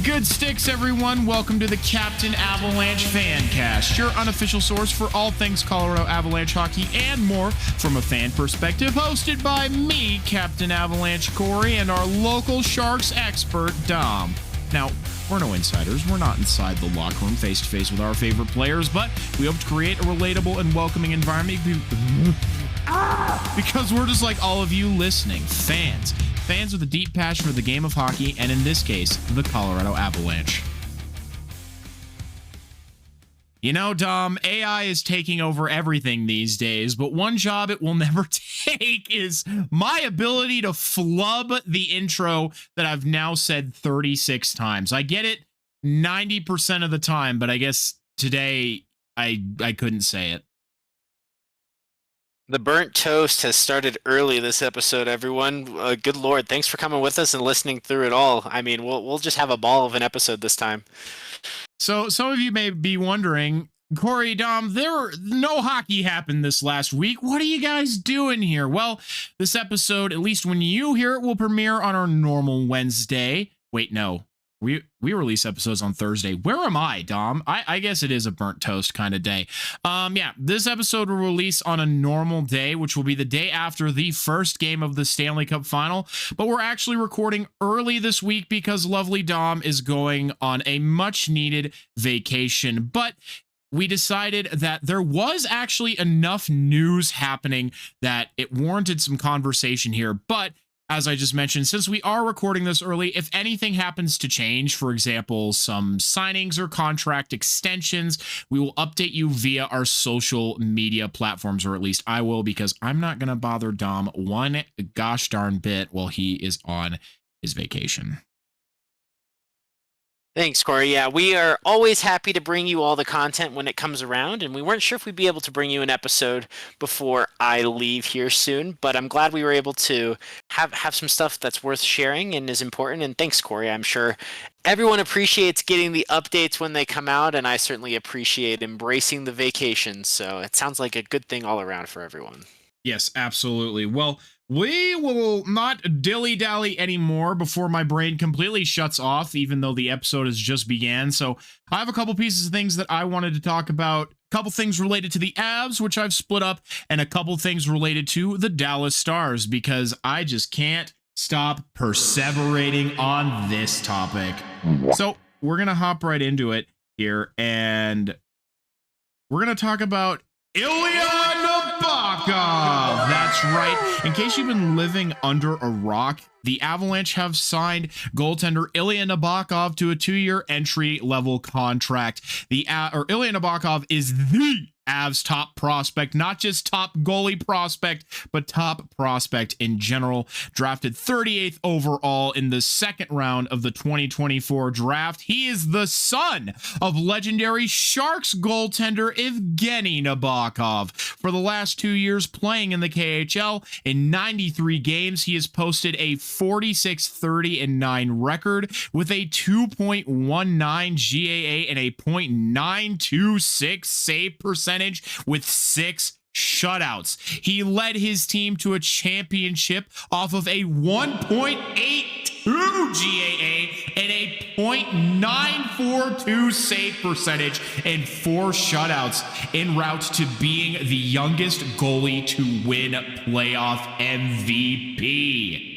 Good sticks, everyone. Welcome to the Captain Avalanche Fancast, your unofficial source for all things Colorado Avalanche hockey and more from a fan perspective, hosted by me, Captain Avalanche Corey, and our local Sharks expert, Dom. Now, we're no insiders. We're not inside the locker room face-to-face with our favorite players, but we hope to create a relatable and welcoming environment because we're just like all of you listening, fans with a deep passion for the game of hockey, and in this case, the Colorado Avalanche. You know, Dom, AI is taking over everything these days, but one job it will never take is my ability to flub the intro that I've now said 36 times. I get it 90% of the time, but I guess today I couldn't say it. The burnt toast has started early this episode, everyone. Good Lord, thanks for coming with us and listening through it all. I mean, we'll just have a ball of an episode this time. So some of you may be wondering, Corey, Dom, no hockey happened this last week. What are you guys doing here? Well, this episode, at least when you hear it, will premiere on our normal Wednesday. Wait, no. We release episodes on Thursday. Where am I, Dom? I guess it is a burnt toast kind of day. Yeah, this episode will release on a normal day, which will be the day after the first game of the Stanley Cup Final. But we're actually recording early this week because lovely Dom is going on a much-needed vacation. But we decided that there was actually enough news happening that it warranted some conversation here. But as I just mentioned, since we are recording this early, if anything happens to change, for example, some signings or contract extensions, we will update you via our social media platforms, or at least I will, because I'm not going to bother Dom one gosh darn bit while he is on his vacation. Thanks, Corey. Yeah, we are always happy to bring you all the content when it comes around, and we weren't sure if we'd be able to bring you an episode before I leave here soon, but I'm glad we were able to have some stuff that's worth sharing and is important, and thanks, Corey. I'm sure everyone appreciates getting the updates when they come out, and I certainly appreciate embracing the vacation, so it sounds like a good thing all around for everyone. Yes, absolutely. Well, we will not dilly-dally anymore before my brain completely shuts off, even though the episode has just began. So I have a couple pieces of things that I wanted to talk about. A couple things related to the Avs, which I've split up, and a couple things related to the Dallas Stars, because I just can't stop perseverating on this topic. So we're going to hop right into it here, and we're going to talk about Ilya Nabokov. That's right. In case you've been living under a rock, the Avalanche have signed goaltender Ilya Nabokov to a 2-year entry-level contract. Ilya Nabokov is the Avs top prospect, not just top goalie prospect, but top prospect in general. Drafted 38th overall in the second round of the 2024 draft. He is the son of legendary Sharks goaltender Evgeny Nabokov. For the last 2 years playing in the KHL, in 93 games, he has posted a 46-30-9 record with a 2.19 GAA and a .926 save percentage with 6 shutouts. He led his team to a championship off of a 1.82 GAA and a .942 save percentage and 4 shutouts, en route to being the youngest goalie to win playoff MVP.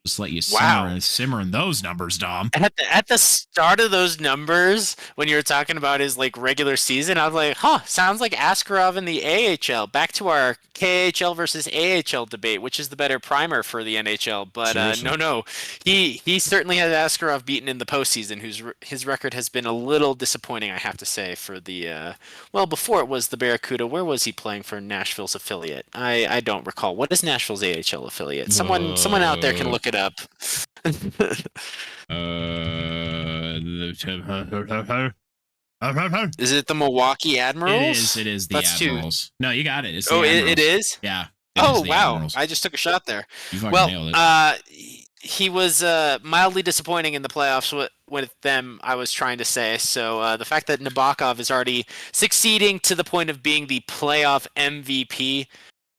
Just let you simmer in those numbers, Dom. At the start of those numbers, when you were talking about his regular season, I was like, sounds like Askarov in the AHL. Back to our KHL versus AHL debate, which is the better primer for the NHL. But no, he certainly has Askarov beaten in the postseason, his record has been a little disappointing, I have to say, for the before it was the Barracuda. Where was he playing for Nashville's affiliate? I don't recall. What is Nashville's AHL affiliate? Someone out there can look it up. Is it the Milwaukee Admirals? It is the Admirals. No, you got it. It's the Admirals. It is? Yeah. Oh, wow. Admirals. I just took a shot there. Nailed it. He was mildly disappointing in the playoffs with them, I was trying to say. So the fact that Nabokov is already succeeding to the point of being the playoff MVP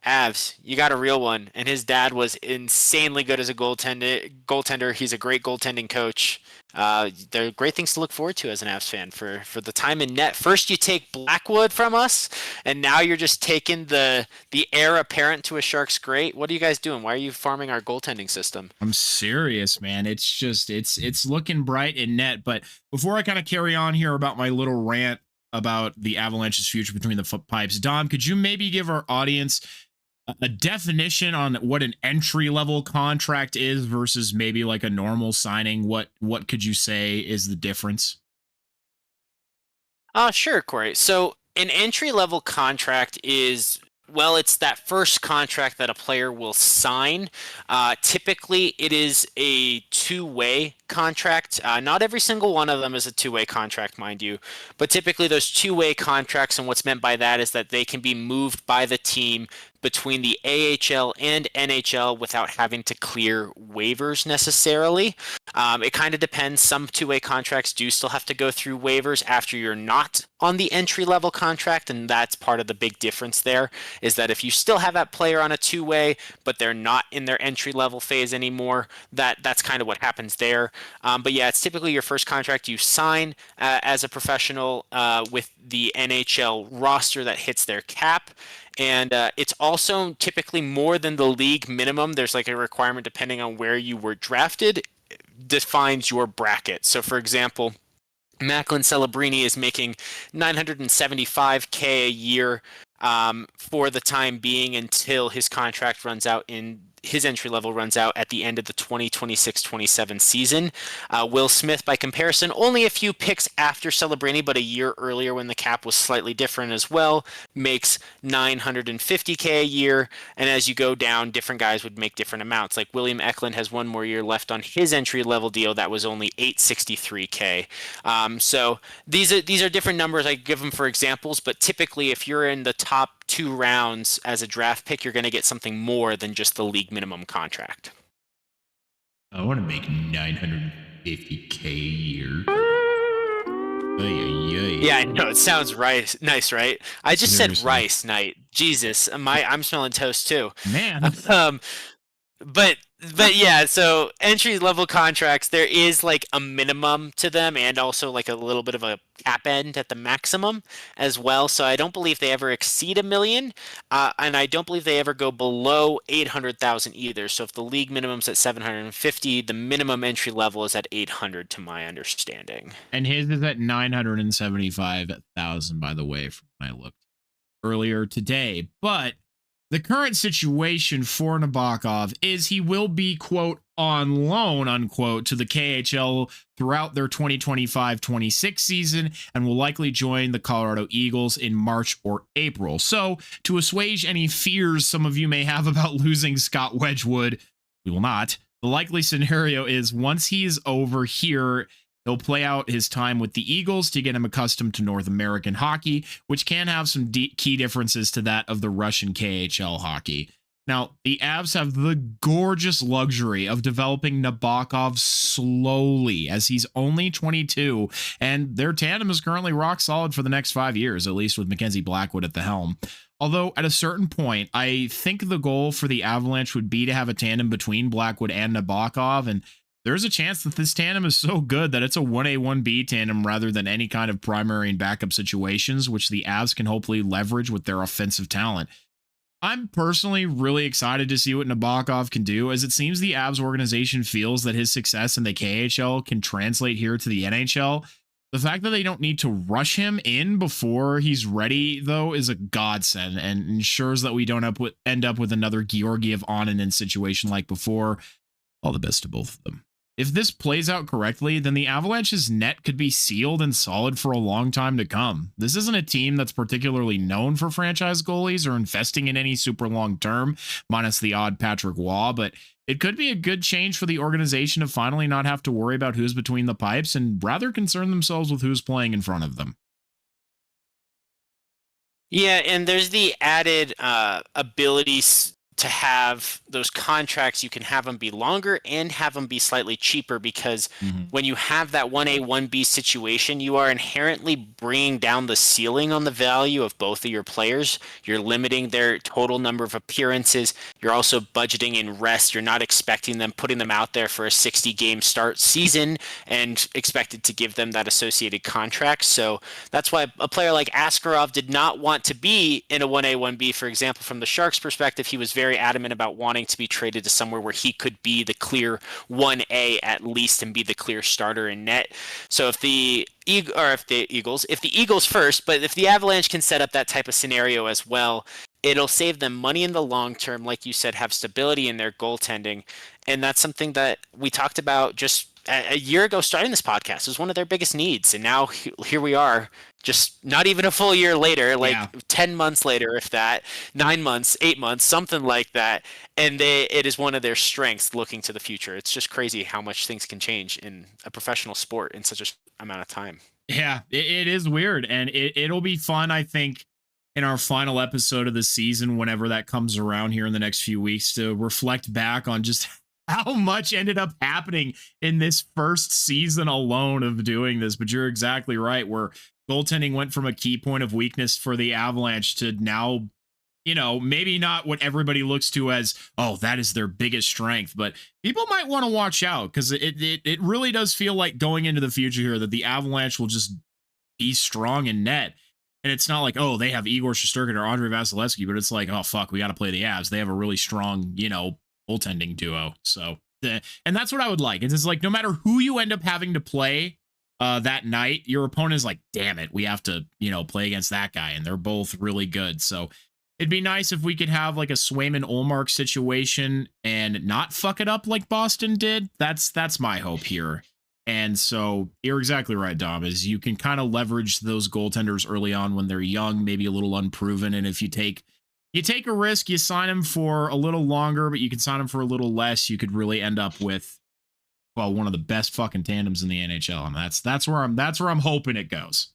Avs, you got a real one, and his dad was insanely good as a goaltender. He's a great goaltending coach. There are great things to look forward to as an Avs fan for the time in net. First, you take Blackwood from us, and now you're just taking the heir apparent to a Sharks great. What are you guys doing? Why are you farming our goaltending system? I'm serious, man. It's just it's looking bright in net. But before I kind of carry on here about my little rant about the Avalanche's future between the pipes, Dom, could you maybe give our audience a definition on what an entry level contract is versus maybe like a normal signing? What could you say is the difference? Sure, Corey. So an entry level contract is, well, it's that first contract that a player will sign. Typically, it is a two-way contract. Not every single one of them is a two-way contract, mind you, but typically those two-way contracts, and what's meant by that is that they can be moved by the team between the AHL and NHL without having to clear waivers necessarily. It kind of depends. Some two-way contracts do still have to go through waivers after you're not on the entry-level contract, and that's part of the big difference there, is that if you still have that player on a two-way, but they're not in their entry-level phase anymore, that's kind of what happens there. But yeah, it's typically your first contract you sign as a professional with the NHL roster that hits their cap. And it's also typically more than the league minimum. There's like a requirement depending on where you were drafted, defines your bracket. So for example, Macklin Celebrini is making $975K a year for the time being until his contract runs out his entry level runs out at the end of the 2026-27 season. Will Smith, by comparison, only a few picks after Celebrini, but a year earlier when the cap was slightly different as well, makes $950K a year. And as you go down, different guys would make different amounts. Like William Eklund has one more year left on his entry level deal that was only $863K. So these are different numbers. I give them for examples, but typically if you're in the top 2 rounds as a draft pick, you're going to get something more than just the league minimum contract. I want to make $950K a year. Yeah, I know. It sounds nice, right? I just Seriously. said rice night. Jesus, I'm smelling toast too. Man. But yeah, so entry level contracts, there is like a minimum to them and also like a little bit of a cap end at the maximum as well. So I don't believe they ever exceed $1 million, and I don't believe they ever go below 800,000 either. So if the league minimum's at 750, the minimum entry level is at 800 to my understanding. And his is at 975,000, by the way, from when I looked earlier today. But the current situation for Nabokov is he will be, quote, on loan, unquote, to the KHL throughout their 2025-26 season and will likely join the Colorado Eagles in March or April. So to assuage any fears some of you may have about losing Scott Wedgwood, we will not. The likely scenario is once he is over here, he'll play out his time with the Eagles to get him accustomed to North American hockey, which can have some key differences to that of the Russian KHL hockey. Now, the Avs have the gorgeous luxury of developing Nabokov slowly, as he's only 22, and their tandem is currently rock solid for the next 5 years, at least with Mackenzie Blackwood at the helm. Although, at a certain point, I think the goal for the Avalanche would be to have a tandem between Blackwood and Nabokov, and there's a chance that this tandem is so good that it's a 1A, 1B tandem rather than any kind of primary and backup situations, which the Avs can hopefully leverage with their offensive talent. I'm personally really excited to see what Nabokov can do, as it seems the Avs organization feels that his success in the KHL can translate here to the NHL. The fact that they don't need to rush him in before he's ready, though, is a godsend and ensures that we don't end up with another Georgiev Onanen situation like before. All the best to both of them. If this plays out correctly, then the Avalanche's net could be sealed and solid for a long time to come. This isn't a team that's particularly known for franchise goalies or investing in any super long term, minus the odd Patrick Waugh, but it could be a good change for the organization to finally not have to worry about who's between the pipes and rather concern themselves with who's playing in front of them. Yeah, and there's the added ability to have those contracts, you can have them be longer and have them be slightly cheaper, because when you have that 1A, 1B situation, you are inherently bringing down the ceiling on the value of both of your players. You're limiting their total number of appearances. You're also budgeting in rest. You're not expecting them, putting them out there for a 60-game start season and expected to give them that associated contract. So that's why a player like Askarov did not want to be in a 1A, 1B. For example, from the Sharks' perspective, he was very adamant about wanting to be traded to somewhere where he could be the clear 1A at least and be the clear starter in net. So if the Eagles first, but if the Avalanche can set up that type of scenario as well, it'll save them money in the long term, like you said, have stability in their goaltending. And that's something that we talked about just a year ago starting this podcast. It was one of their biggest needs. And now here we are, just not even a full year later, 10 months later, if that, 9 months, 8 months, something like that. And it is one of their strengths looking to the future. It's just crazy how much things can change in a professional sport in such a amount of time. Yeah, it is weird. And it'll be fun, I think, in our final episode of the season, whenever that comes around here in the next few weeks, to reflect back on just how much ended up happening in this first season alone of doing this. But you're exactly right, where goaltending went from a key point of weakness for the Avalanche to now, maybe not what everybody looks to as, oh, that is their biggest strength, but people might want to watch out, because it really does feel like going into the future here that the Avalanche will just be strong in net. And it's not like, oh, they have Igor Shesterkin or Andrei Vasilevsky, but it's like, oh, fuck, we got to play the Avs. They have a really strong, goaltending duo. So, and that's what I would like. It's just like, no matter who you end up having to play that night, your opponent is like, damn it, we have to, play against that guy. And they're both really good. So it'd be nice if we could have like a Swayman Ullmark situation and not fuck it up like Boston did. That's my hope here. And so you're exactly right, Dom, is you can kind of leverage those goaltenders early on when they're young, maybe a little unproven. And if you take a risk, you sign them for a little longer, but you can sign them for a little less. You could really end up with, well, one of the best fucking tandems in the NHL. And that's where I'm hoping it goes.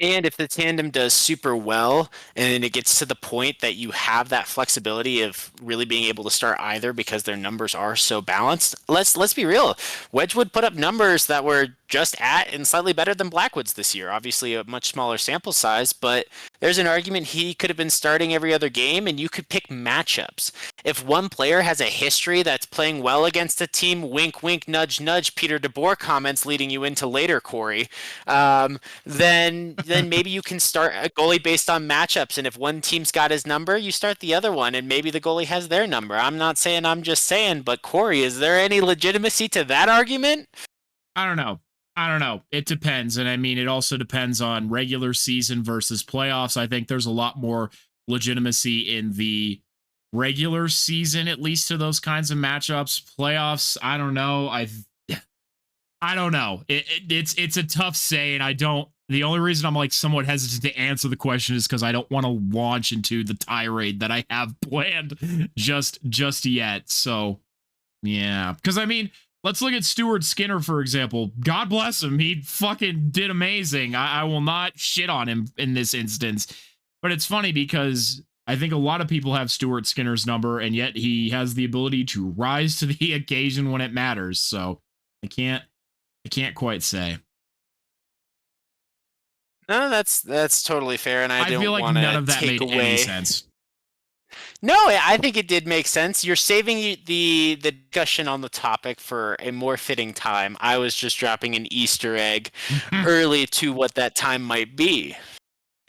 And if the tandem does super well and it gets to the point that you have that flexibility of really being able to start either because their numbers are so balanced, let's be real. Wedgwood put up numbers that were just at and slightly better than Blackwood's this year. Obviously a much smaller sample size, but there's an argument he could have been starting every other game, and you could pick matchups. If one player has a history that's playing well against a team, wink, wink, nudge, nudge, Peter DeBoer comments leading you into later, Corey, then maybe you can start a goalie based on matchups. And if one team's got his number, you start the other one, and maybe the goalie has their number. I'm not saying, I'm just saying, but Corey, is there any legitimacy to that argument? I don't know. It depends. And I mean, it also depends on regular season versus playoffs. I think there's a lot more legitimacy in the regular season, at least to those kinds of matchups. Playoffs, I don't know. I don't know. It's a tough say, and the only reason I'm like somewhat hesitant to answer the question is because I don't want to launch into the tirade that I have planned just yet. So yeah, because I mean, let's look at Stuart Skinner, for example. God bless him. He fucking did amazing. I will not shit on him in this instance. But it's funny because I think a lot of people have Stuart Skinner's number, and yet he has the ability to rise to the occasion when it matters. So I can't quite say. No, that's totally fair, and I don't feel like want none of to that take made away any sense. No, I think it did make sense. You're saving the discussion on the topic for a more fitting time. I was just dropping an Easter egg early to what that time might be.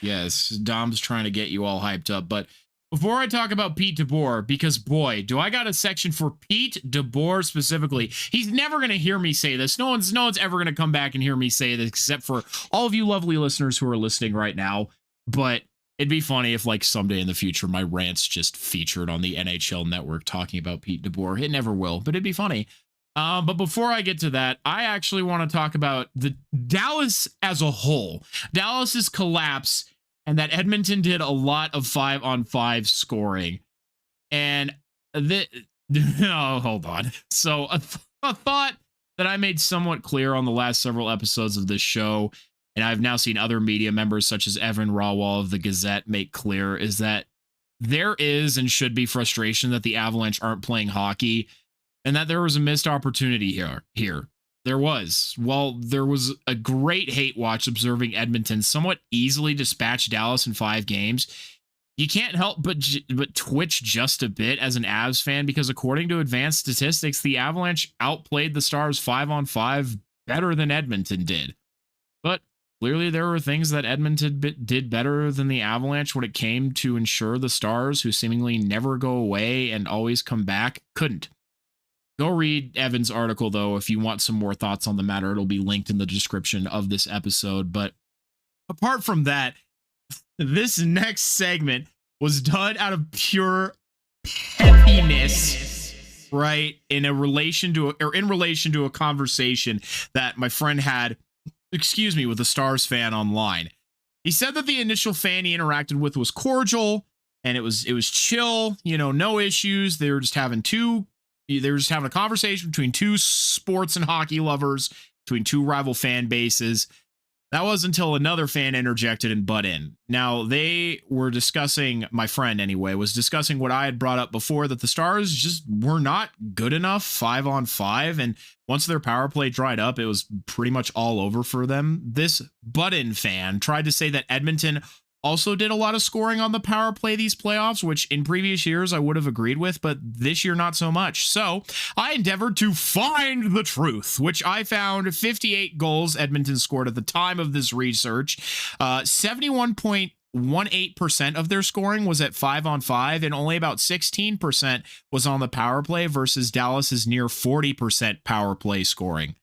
Yes, Dom's trying to get you all hyped up. But before I talk about Pete DeBoer, because boy, do I got a section for Pete DeBoer specifically. He's never going to hear me say this. No one's ever going to come back and hear me say this, except for all of you lovely listeners who are listening right now. But it'd be funny if, like, someday in the future, my rants just featured on the NHL Network talking about Pete DeBoer. It never will, but it'd be funny. But before I get to that, I actually want to talk about the Dallas as a whole. Dallas's collapse, and that Edmonton did a lot of 5-on-5 scoring. And hold on. So a thought that I made somewhat clear on the last several episodes of this show, and I've now seen other media members such as Evan Rawal of the Gazette make clear, is that there is and should be frustration that the Avalanche aren't playing hockey and that there was a missed opportunity here. There was. While there was a great hate watch observing Edmonton somewhat easily dispatch Dallas in 5 games, you can't help but twitch just a bit as an Avs fan because according to advanced statistics, the Avalanche outplayed the Stars 5-on-5 better than Edmonton did. But clearly there were things that Edmonton did better than the Avalanche when it came to ensure the Stars, who seemingly never go away and always come back, couldn't. Go read Evan's article, though, if you want some more thoughts on the matter. It'll be linked in the description of this episode. But apart from that, this next segment was done out of pure pettiness, right? In relation to a conversation that my friend had, with a Stars fan online. He said that the initial fan he interacted with was cordial and it was chill, no issues. They were just having a conversation between two sports and hockey lovers, between two rival fan bases. That was until another fan interjected and butt in. Now, they were discussing, my friend anyway, was discussing what I had brought up before, that the Stars just were not good enough 5-on-5. And once their power play dried up, it was pretty much all over for them. This butt-in fan tried to say that Edmonton also did a lot of scoring on the power play these playoffs, which in previous years I would have agreed with, but this year not so much. So I endeavored to find the truth, which I found 58 goals Edmonton scored at the time of this research. 71.18% of their scoring was at 5-on-5, and only about 16% was on the power play versus Dallas's near 40% power play scoring.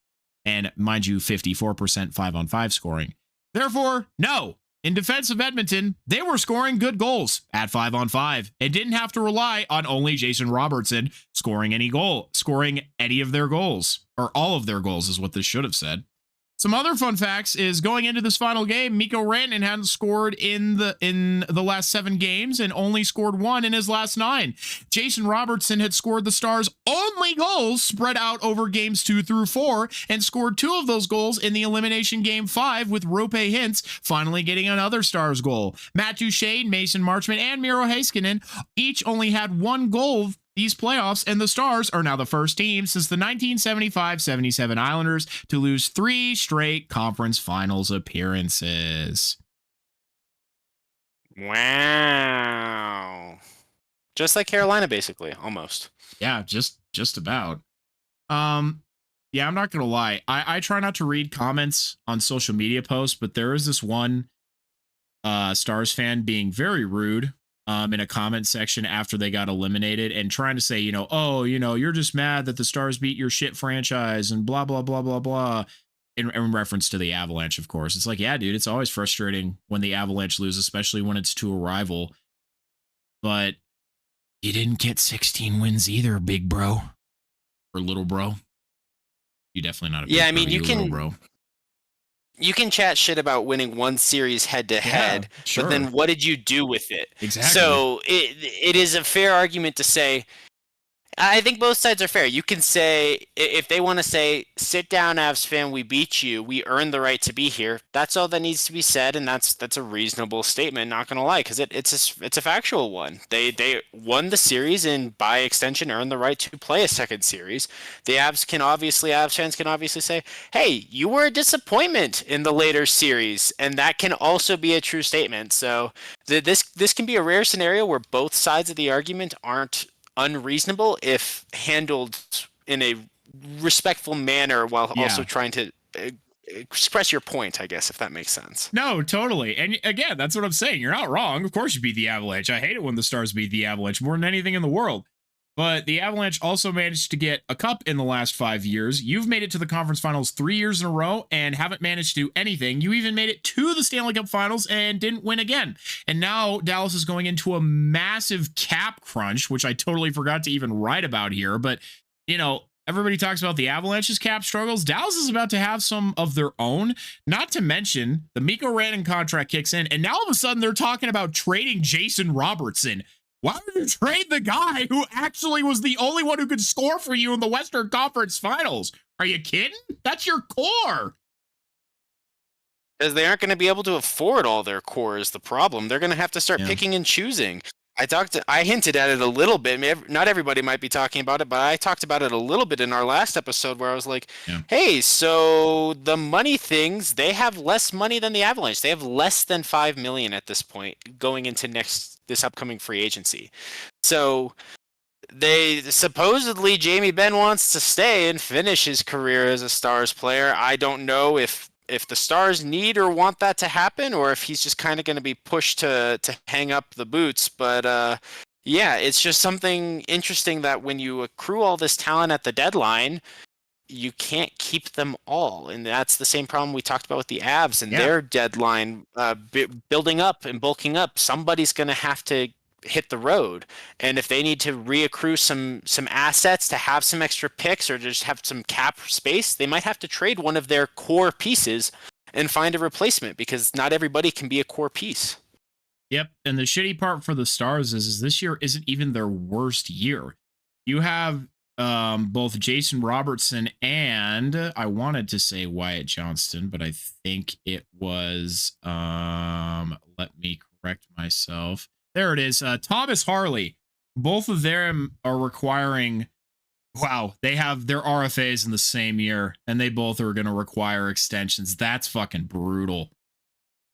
And mind you, 54% 5-on-5 scoring. Therefore, no. In defense of Edmonton, they were scoring good goals at 5-on-5 and didn't have to rely on only Jason Robertson scoring any of their goals, or all of their goals is what this should have said. Some other fun facts is going into this final game, Mikko Rantanen hadn't scored in the last 7 games and only scored 1 in his last 9. Jason Robertson had scored the Stars' only goals spread out over games 2 through 4 and scored 2 of those goals in the elimination game 5, with Roope Hintz finally getting another Stars goal. Matt Duchene, Mason Marchment, and Miro Heiskanen each only had 1 goal these playoffs, and the Stars are now the first team since the 1975-77 Islanders to lose 3 straight conference finals appearances. Wow. Just like Carolina, basically, almost. Yeah, just about. Yeah, I'm not gonna lie. I try not to read comments on social media posts, but there is this one Stars fan being very rude in a comment section after they got eliminated and trying to say, you're just mad that the Stars beat your shit franchise and blah, blah, blah, blah, blah. In reference to the Avalanche, of course. It's like, yeah, dude, it's always frustrating when the Avalanche lose, especially when it's to a rival. But you didn't get 16 wins either, big bro. Or little bro. You're definitely not a big bro. I mean, you can, bro. You can chat shit about winning one series head to head, sure. But then what did you do with it? Exactly. So it is a fair argument to say, I think both sides are fair. You can say, if they want to say, sit down, Avs fan, we beat you, we earned the right to be here. That's all that needs to be said, and that's a reasonable statement, not going to lie, because it's a factual one. They won the series and by extension earned the right to play a second series. The Avs fans can obviously say, hey, you were a disappointment in the later series, and that can also be a true statement. So this can be a rare scenario where both sides of the argument aren't unreasonable if handled in a respectful manner while also trying to express your point, I guess, if that makes sense. No, totally. And again, that's what I'm saying. You're not wrong. Of course you beat the Avalanche. I hate it when the Stars beat the Avalanche more than anything in the world. But the Avalanche also managed to get a cup in the last 5 years. You've made it to the conference finals 3 years in a row and haven't managed to do anything. You even made it to the Stanley Cup finals and didn't win again. And now Dallas is going into a massive cap crunch, which I totally forgot to even write about here. But, everybody talks about the Avalanche's cap struggles. Dallas is about to have some of their own, not to mention the Mikko Rantanen contract kicks in. And now all of a sudden they're talking about trading Jason Robertson. Why would you trade the guy who actually was the only one who could score for you in the Western Conference Finals? Are you kidding? That's your core. Because they aren't going to be able to afford all their core is the problem. They're going to have to start picking and choosing. I hinted at it a little bit. Not everybody might be talking about it, but I talked about it a little bit in our last episode where I was like, Yeah. hey, so the money things, they have less money than the Avalanche. They have less than 5 million at this point going into this upcoming free agency. So they supposedly Jamie Benn wants to stay and finish his career as a Stars player. I don't know if the Stars need or want that to happen, or if he's just kind of going to be pushed to hang up the boots. But yeah, it's just something interesting that when you accrue all this talent at the deadline, you can't keep them all, and that's the same problem we talked about with the Avs and their deadline building up and bulking up. Somebody's going to have to hit the road, and if they need to reaccrue some assets to have some extra picks or just have some cap space, they might have to trade one of their core pieces and find a replacement, because not everybody can be a core piece. Yep, and the shitty part for the Stars is this year isn't even their worst year. You have both Jason Robertson and I wanted to say Wyatt Johnston, but I think it was let me correct myself. There it is. Thomas Harley. Both of them are requiring. Wow, they have their RFAs in the same year, and they both are going to require extensions. That's fucking brutal.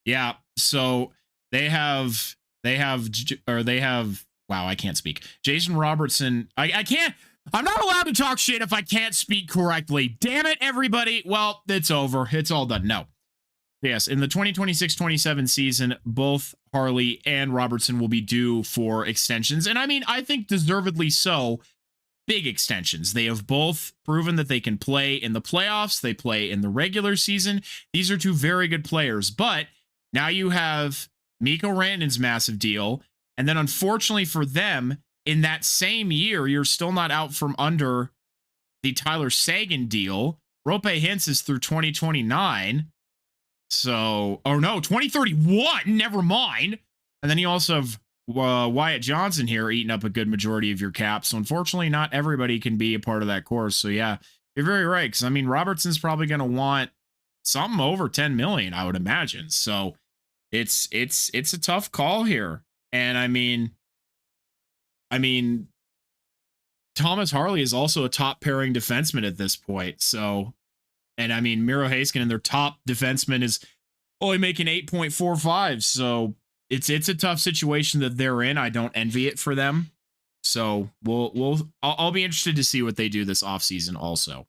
Yeah. So they have. Wow, I can't speak. Jason Robertson. I can't. I'm not allowed to talk shit if I can't speak correctly. Damn it, everybody. Well, it's over. It's all done. No. Yes, in the 2026-27 season, both Harley and Robertson will be due for extensions. And I mean, I think deservedly so. Big extensions. They have both proven that they can play in the playoffs. They play in the regular season. These are two very good players. But now you have Mikko Rantanen's massive deal. And then unfortunately for them, in that same year, you're still not out from under the Tyler Seguin deal. Roope Hintz is through 2029. So, oh no, 2031, never mind. And then you also have Wyatt Johnson here eating up a good majority of your cap. So unfortunately, not everybody can be a part of that course. So yeah, you're very right. Because I mean, Robertson's probably going to want something over 10 million, I would imagine. So it's a tough call here. And I mean, Thomas Harley is also a top pairing defenseman at this point. So. And I mean, Miro Heiskanen, their top defenseman, is only making 8.45. So it's a tough situation that they're in. I don't envy it for them. So I'll be interested to see what they do this offseason also.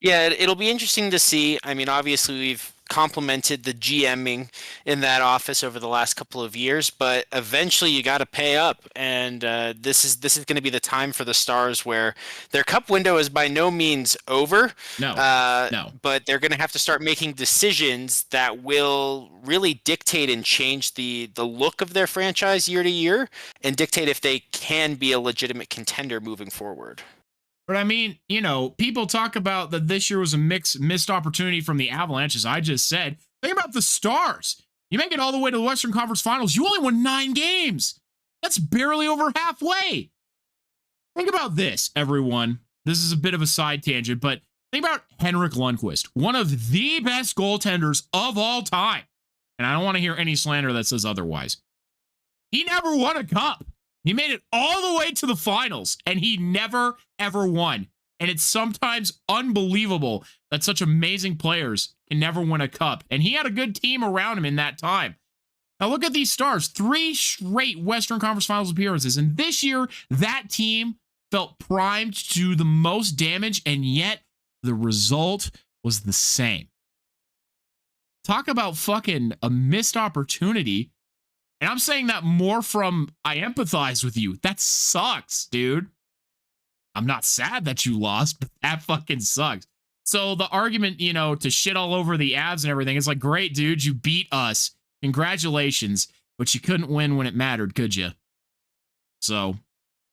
Yeah, it'll be interesting to see. I mean, obviously we've complimented the GMing in that office over the last couple of years, but eventually you got to pay up, and this is going to be the time for the Stars where their cup window is by no means over. No, but they're going to have to start making decisions that will really dictate and change the look of their franchise year to year, and dictate if they can be a legitimate contender moving forward. But I mean, you know, people talk about that this year was a missed opportunity from the Avalanche, as I just said. Think about the Stars. You make it all the way to the Western Conference Finals. You only won 9 games. That's barely over halfway. Think about this, everyone. This is a bit of a side tangent, but think about Henrik Lundqvist, one of the best goaltenders of all time. And I don't want to hear any slander that says otherwise. He never won a cup. He made it all the way to the finals, and he never, ever won. And it's sometimes unbelievable that such amazing players can never win a cup. And he had a good team around him in that time. Now look at these Stars. 3 straight Western Conference Finals appearances. And this year, that team felt primed to do the most damage, and yet the result was the same. Talk about fucking a missed opportunity. And I'm saying that more from I empathize with you. That sucks, dude. I'm not sad that you lost, but that fucking sucks. So the argument, you know, to shit all over the Avs and everything, it's like, great, dude, you beat us. Congratulations. But you couldn't win when it mattered, could you? So,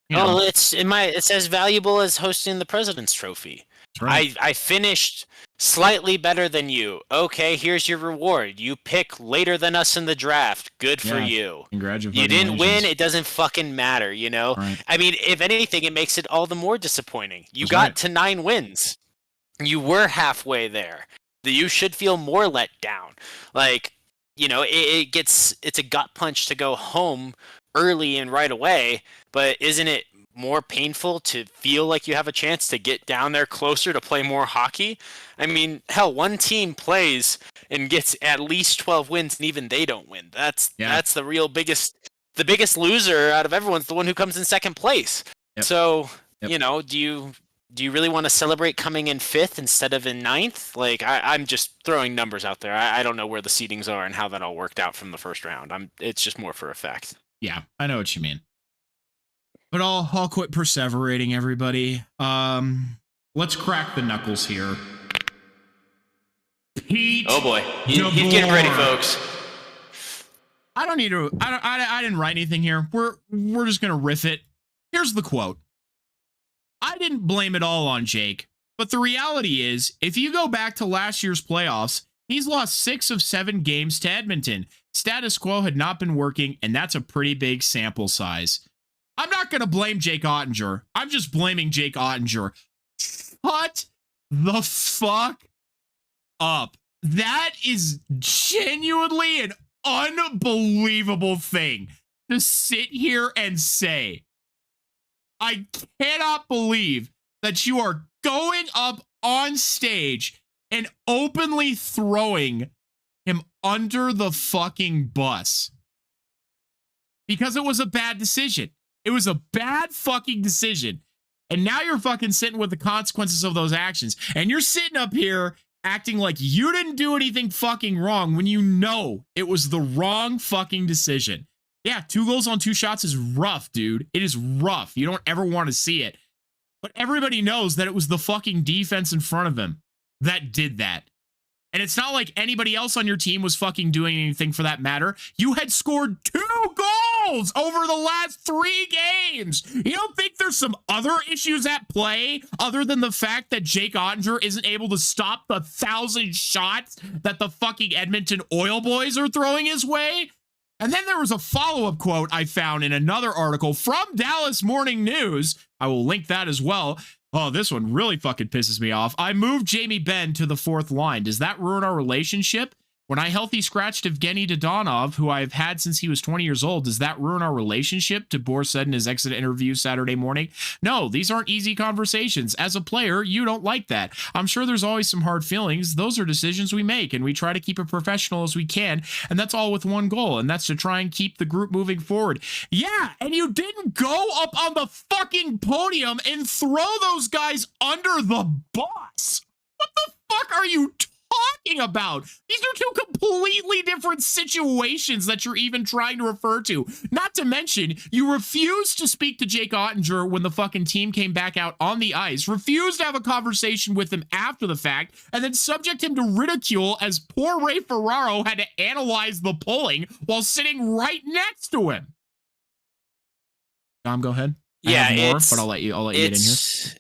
you know. It's as valuable as hosting the President's Trophy. Right. I finished slightly better than you. Okay, here's your reward. You pick later than us in the draft. Good for you. Congratulations. You didn't win. It doesn't fucking matter, you know? Right. I mean, if anything, it makes it all the more disappointing. You got to 9 wins. You were halfway there. You should feel more let down. Like, it's a gut punch to go home early and right away, but isn't it more painful to feel like you have a chance to get down there closer to play more hockey? I mean, hell, one team plays and gets at least 12 wins and even they don't win. That's the biggest loser out of everyone's the one who comes in second place. Yep. So, Yep. do you really want to celebrate coming in fifth instead of in ninth? Like, I'm just throwing numbers out there. I don't know where the seedings are and how that all worked out from the first round. It's just more for effect. Yeah, I know what you mean. But I'll quit perseverating, everybody. Let's crack the knuckles here. Pete. Oh boy, he's getting ready, folks. I don't need to. I didn't write anything here. We're just gonna riff it. Here's the quote. I didn't blame it all on Jake, but the reality is, if you go back to last year's playoffs, he's lost 6 of 7 games to Edmonton. Status quo had not been working, and that's a pretty big sample size. I'm not going to blame Jake Ottinger. I'm just blaming Jake Ottinger. Shut the fuck up. That is genuinely an unbelievable thing to sit here and say. I cannot believe that you are going up on stage and openly throwing him under the fucking bus. Because it was a bad decision. It was a bad fucking decision. And now you're fucking sitting with the consequences of those actions. And you're sitting up here acting like you didn't do anything fucking wrong when you know it was the wrong fucking decision. Yeah, 2 goals on 2 shots is rough, dude. It is rough. You don't ever want to see it. But everybody knows that it was the fucking defense in front of him that did that. And it's not like anybody else on your team was fucking doing anything for that matter. You had scored 2 goals over the last 3 games. You don't think there's some other issues at play other than the fact that Jake Ottinger isn't able to stop the 1,000 shots that the fucking Edmonton Oil Boys are throwing his way? And then there was a follow-up quote I found in another article from Dallas Morning News. I will link that as well. Oh, this one really fucking pisses me off. I moved Jamie Benn to the 4th line. Does that ruin our relationship? When I healthy scratched Evgeny Dodonov, who I've had since he was 20 years old, does that ruin our relationship? DeBoer said in his exit interview Saturday morning. No, these aren't easy conversations. As a player, you don't like that. I'm sure there's always some hard feelings. Those are decisions we make, and we try to keep it professional as we can, and that's all with one goal, and that's to try and keep the group moving forward. Yeah, and you didn't go up on the fucking podium and throw those guys under the bus. What the fuck are you talking about? These are 2 completely different situations that you're even trying to refer to. Not to mention, you refused to speak to Jake Ottinger when the fucking team came back out on the ice, refused to have a conversation with him after the fact, and then subject him to ridicule as poor Ray Ferraro had to analyze the polling while sitting right next to him. Dom, go ahead. I have more, but I'll let you get in here.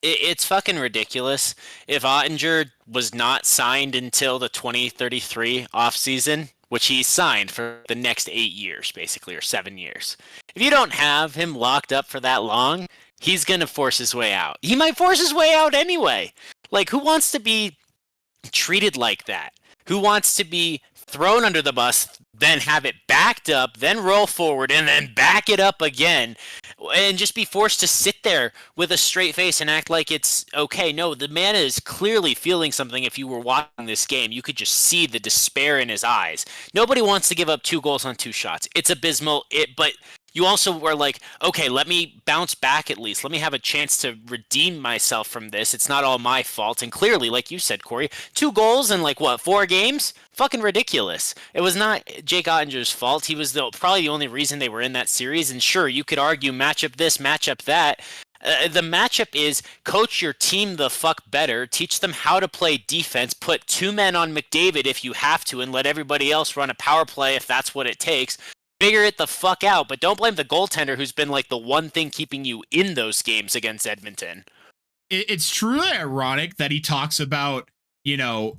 It's fucking ridiculous. If Ottinger was not signed until the 2033 offseason, which he signed for the next 8 years, basically, or 7 years. If you don't have him locked up for that long, he's going to force his way out. He might force his way out anyway. Like, who wants to be treated like that? Who wants to be thrown under the bus, then have it backed up, then roll forward, and then back it up again, and just be forced to sit there with a straight face and act like it's okay? No, the man is clearly feeling something. If you were watching this game, you could just see the despair in his eyes. Nobody wants to give up 2 goals on 2 shots. It's abysmal. But you also were like, okay, let me bounce back at least. Let me have a chance to redeem myself from this. It's not all my fault. And clearly, like you said, Corey, 2 goals in 4 games? Fucking ridiculous. It was not Jake Ottinger's fault. He was probably the only reason they were in that series. And sure, you could argue matchup this, matchup that. The matchup is coach your team the fuck better, teach them how to play defense, put 2 men on McDavid if you have to, and let everybody else run a power play if that's what it takes. Figure it the fuck out, but don't blame the goaltender who's been the one thing keeping you in those games against Edmonton. It's truly ironic that he talks about, 6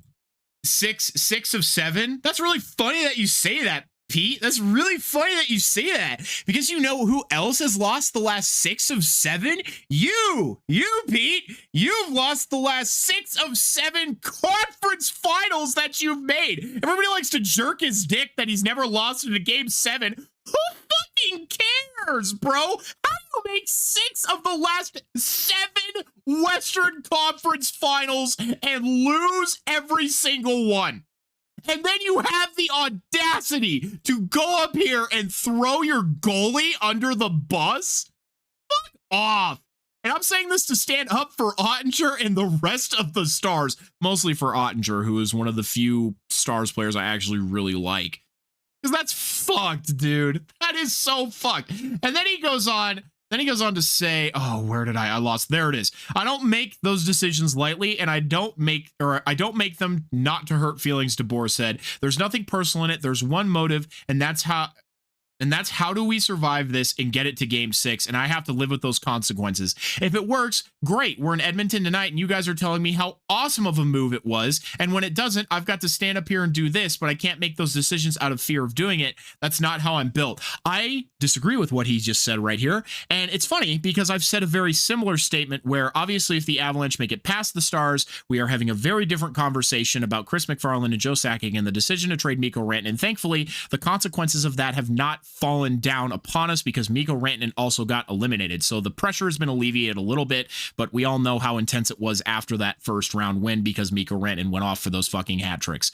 of 7. That's really funny that you say that, Pete. That's really funny that you say that, because you know who else has lost the last 6 of 7? You, Pete. You've lost the last 6 of 7 conference finals that you've made. Everybody likes to jerk his dick that he's never lost in a game 7. Who fucking cares, bro? How do you make 6 of the last 7 Western Conference finals and lose every single one? And then you have the audacity to go up here and throw your goalie under the bus? Fuck off. And I'm saying this to stand up for Ottinger and the rest of the Stars, mostly for Ottinger, who is one of the few Stars players I actually really like. Because that's fucked, dude. That is so fucked. And then he goes on to say, oh, where did I lost? There it is. I don't make those decisions lightly, and I don't make them not to hurt feelings, DeBoer said. There's nothing personal in it. There's one motive, and that's how do we survive this and get it to game 6, and I have to live with those consequences. If it works, great. We're in Edmonton tonight, and you guys are telling me how awesome of a move it was, and when it doesn't, I've got to stand up here and do this, but I can't make those decisions out of fear of doing it. That's not how I'm built. I disagree with what he just said right here, and it's funny because I've said a very similar statement where obviously if the Avalanche make it past the Stars, we are having a very different conversation about Chris MacFarland and Joe Sakic and the decision to trade Mikko Rantanen, and thankfully, the consequences of that have not fallen down upon us because Mikko Rantanen also got eliminated. So the pressure has been alleviated a little bit, but we all know how intense it was after that first round win because Mikko Rantanen went off for those fucking hat tricks.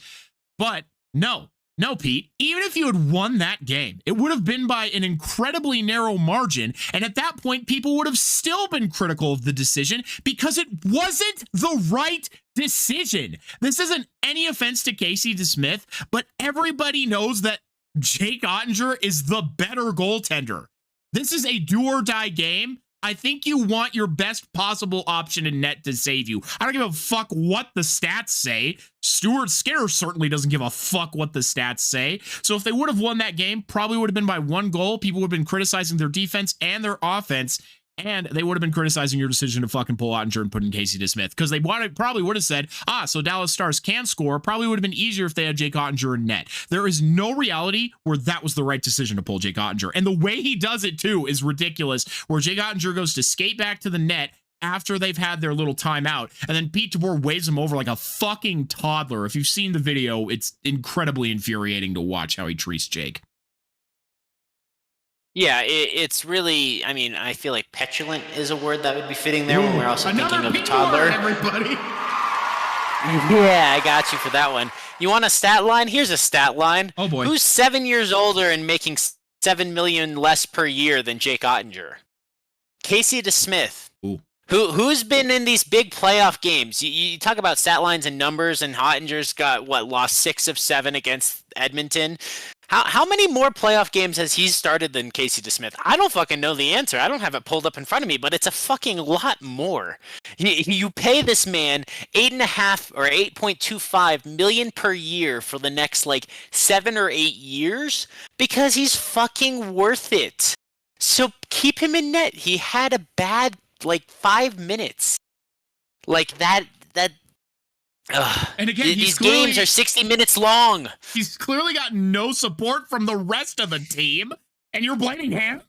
But no, Pete, even if you had won that game, it would have been by an incredibly narrow margin. And at that point, people would have still been critical of the decision because it wasn't the right decision. This isn't any offense to Casey DeSmith, but everybody knows that Jake Ottinger is the better goaltender. This is a do or die game. I think you want your best possible option in net to save you. I don't give a fuck what the stats say. Stuart Skinner certainly doesn't give a fuck what the stats say. So if they would have won that game, probably would have been by 1 goal. People would have been criticizing their defense and their offense. And they would have been criticizing your decision to fucking pull Ottinger and put in Casey DeSmith because they probably would have said, so Dallas Stars can score. Probably would have been easier if they had Jake Ottinger in net. There is no reality where that was the right decision to pull Jake Ottinger. And the way he does it, too, is ridiculous, where Jake Ottinger goes to skate back to the net after they've had their little timeout, and then Pete DeBoer waves him over like a fucking toddler. If you've seen the video, it's incredibly infuriating to watch how he treats Jake. Yeah, it's really, I mean, I feel like petulant is a word that would be fitting there when we're also thinking of a toddler. Everybody. Yeah, I got you for that one. You want a stat line? Here's a stat line. Oh, boy. Who's 7 years older and making $7 million less per year than Jake Ottinger? Casey DeSmith. Ooh. Who's been in these big playoff games? You talk about stat lines and numbers, and Ottinger's got, lost 6 of 7 against Edmonton. How many more playoff games has he started than Casey DeSmith? I don't fucking know the answer. I don't have it pulled up in front of me, but it's a fucking lot more. You pay this man $8.5 or $8.25 million per year for the next 7 or 8 years because he's fucking worth it. So keep him in net. He had a bad 5 minutes. And again, these games are 60 minutes long. He's clearly got no support from the rest of the team, and you're blaming him?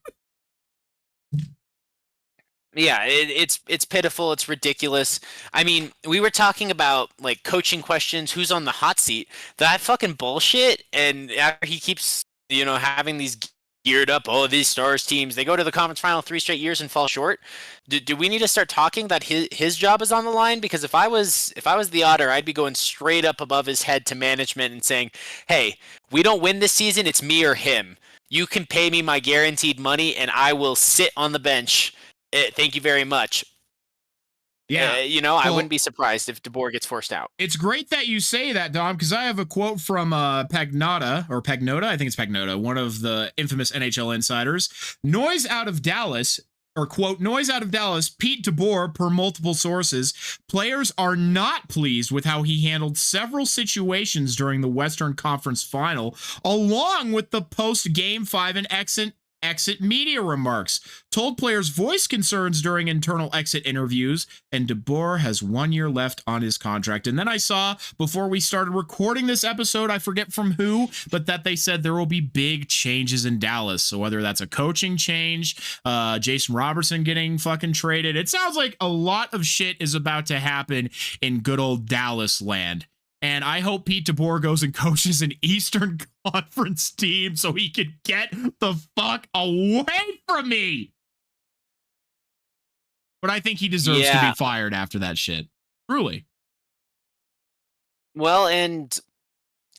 Yeah, it's pitiful. It's ridiculous. I mean, we were talking about coaching questions, who's on the hot seat. That fucking bullshit. And after he keeps, having these geared up, these Stars teams, they go to the conference final 3 straight years and fall short. Do we need to start talking that his job is on the line? Because if I was the Otter, I'd be going straight up above his head to management and saying, hey, we don't win this season, it's me or him. You can pay me my guaranteed money and I will sit on the bench. Thank you very much. Yeah. I wouldn't be surprised if DeBoer gets forced out. It's great that you say that, Dom, because I have a quote from Pagnotta, I think it's Pagnotta, one of the infamous NHL insiders. Noise out of Dallas, or quote, noise out of Dallas, Pete DeBoer, per multiple sources, players are not pleased with how he handled several situations during the Western Conference Final, along with the post-Game 5 and exit media remarks, told players voice concerns during internal exit interviews, and DeBoer has 1 year left on his contract. And then I saw, before we started recording this episode, I forget from who, but that they said there will be big changes in Dallas. So whether that's a coaching change, Jason Robertson getting fucking traded, it sounds like a lot of shit is about to happen in good old Dallas land. And I hope Pete DeBoer goes and coaches an Eastern Conference team so he can get the fuck away from me. But I think he deserves to be fired after that shit. Truly. Well, and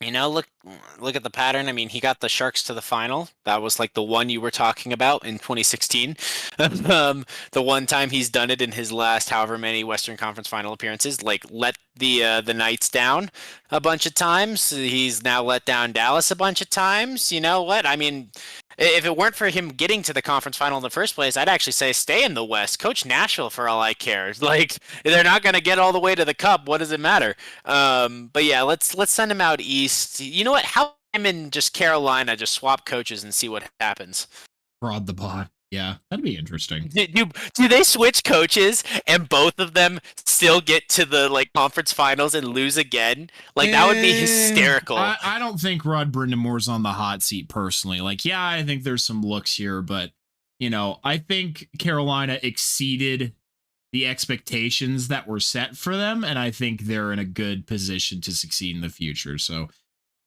look at the pattern. I mean, he got the Sharks to the final. That was like the one you were talking about in 2016. The one time he's done it in his last however many Western Conference Final appearances. Like, let the Knights down a bunch of times. He's now let down Dallas a bunch of times. You know what? I mean, if it weren't for him getting to the conference final in the first place, I'd actually say stay in the West. Coach Nashville for all I care. Like, they're not going to get all the way to the Cup. What does it matter? But yeah, let's send him out east. You know what? How him in just Carolina just swap coaches and see what happens. Fraud the bot. Yeah, that'd be interesting. Do they switch coaches and both of them still get to the conference finals and lose again? Like, that would be hysterical. I don't think Rod Brindamore's on the hot seat personally. Like, yeah, I think there's some looks here, but I think Carolina exceeded the expectations that were set for them, and I think they're in a good position to succeed in the future. So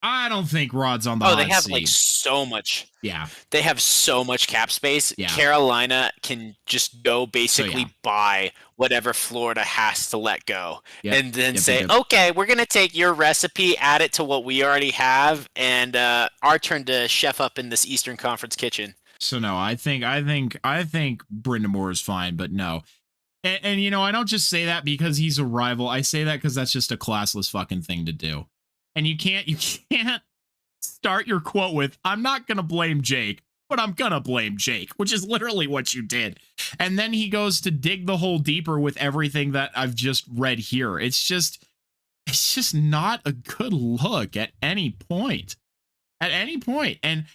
I don't think Rod's on the hot seat. Oh, they have so much. Yeah. They have so much cap space. Yeah. Carolina can just go basically buy whatever Florida has to let go. Yep. And then say, okay, we're going to take your recipe, add it to what we already have, and our turn to chef up in this Eastern Conference kitchen. So no, I think Brindamore is fine, but no. And I don't just say that because he's a rival. I say that because that's just a classless fucking thing to do. And you can't start your quote with, I'm not going to blame Jake, but I'm going to blame Jake, which is literally what you did. And then he goes to dig the hole deeper with everything that I've just read here. It's just not a good look at any point. At any point. And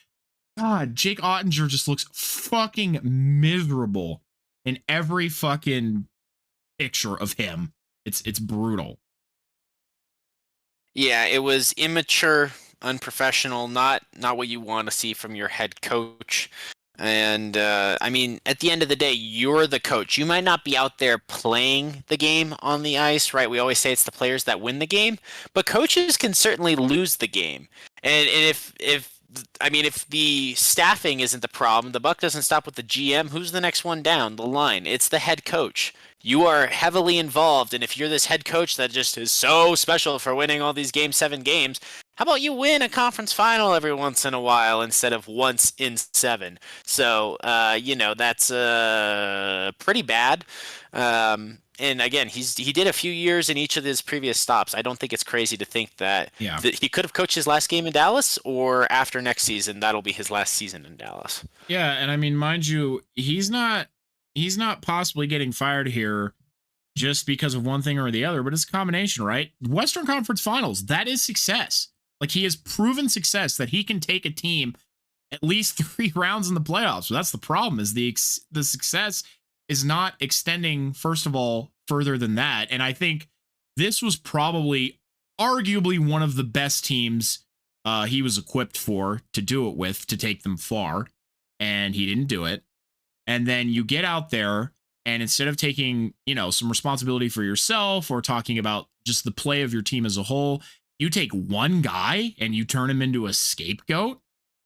God, Jake Ottinger just looks fucking miserable in every fucking picture of him. It's brutal. Yeah, it was immature, unprofessional, not what you want to see from your head coach. And I mean, at the end of the day, you're the coach. You might not be out there playing the game on the ice, right? We always say it's the players that win the game, but coaches can certainly lose the game. And if the staffing isn't the problem, the buck doesn't stop with the GM. Who's the next one down the line? It's the head coach. You are heavily involved, and if you're this head coach that just is so special for winning all these Game 7 games, how about you win a conference final every once in a while instead of once in 7? So, that's pretty bad. And again, he did a few years in each of his previous stops. I don't think it's crazy to think that he could have coached his last game in Dallas, or after next season, that'll be his last season in Dallas. Yeah, and I mean, mind you, he's not possibly getting fired here just because of one thing or the other, but it's a combination, right? Western Conference Finals, that is success. Like, he has proven success that he can take a team at least 3 rounds in the playoffs. So that's the problem, is the success is not extending, first of all, further than that. And I think this was probably arguably one of the best teams he was equipped for to do it with, to take them far. And he didn't do it. And then you get out there, and instead of taking, some responsibility for yourself or talking about just the play of your team as a whole, you take one guy and you turn him into a scapegoat?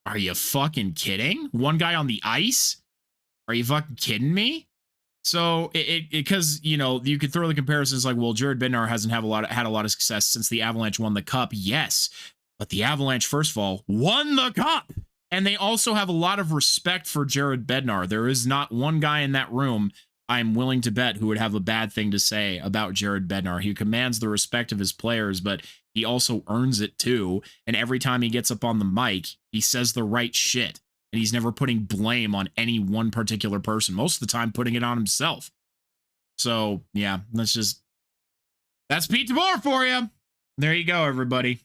Are you fucking kidding? One guy on the ice? Are you fucking kidding me? So because you could throw the comparisons like, well, Jared Bednar hasn't had a lot of success since the Avalanche won the Cup. Yes, but the Avalanche, first of all, won the Cup. And they also have a lot of respect for Jared Bednar. There is not one guy in that room, I'm willing to bet, who would have a bad thing to say about Jared Bednar. He commands the respect of his players, but he also earns it too. And every time he gets up on the mic, he says the right shit. And he's never putting blame on any one particular person. Most of the time putting it on himself. So, yeah, that's Pete DeBoer for you. There you go, everybody.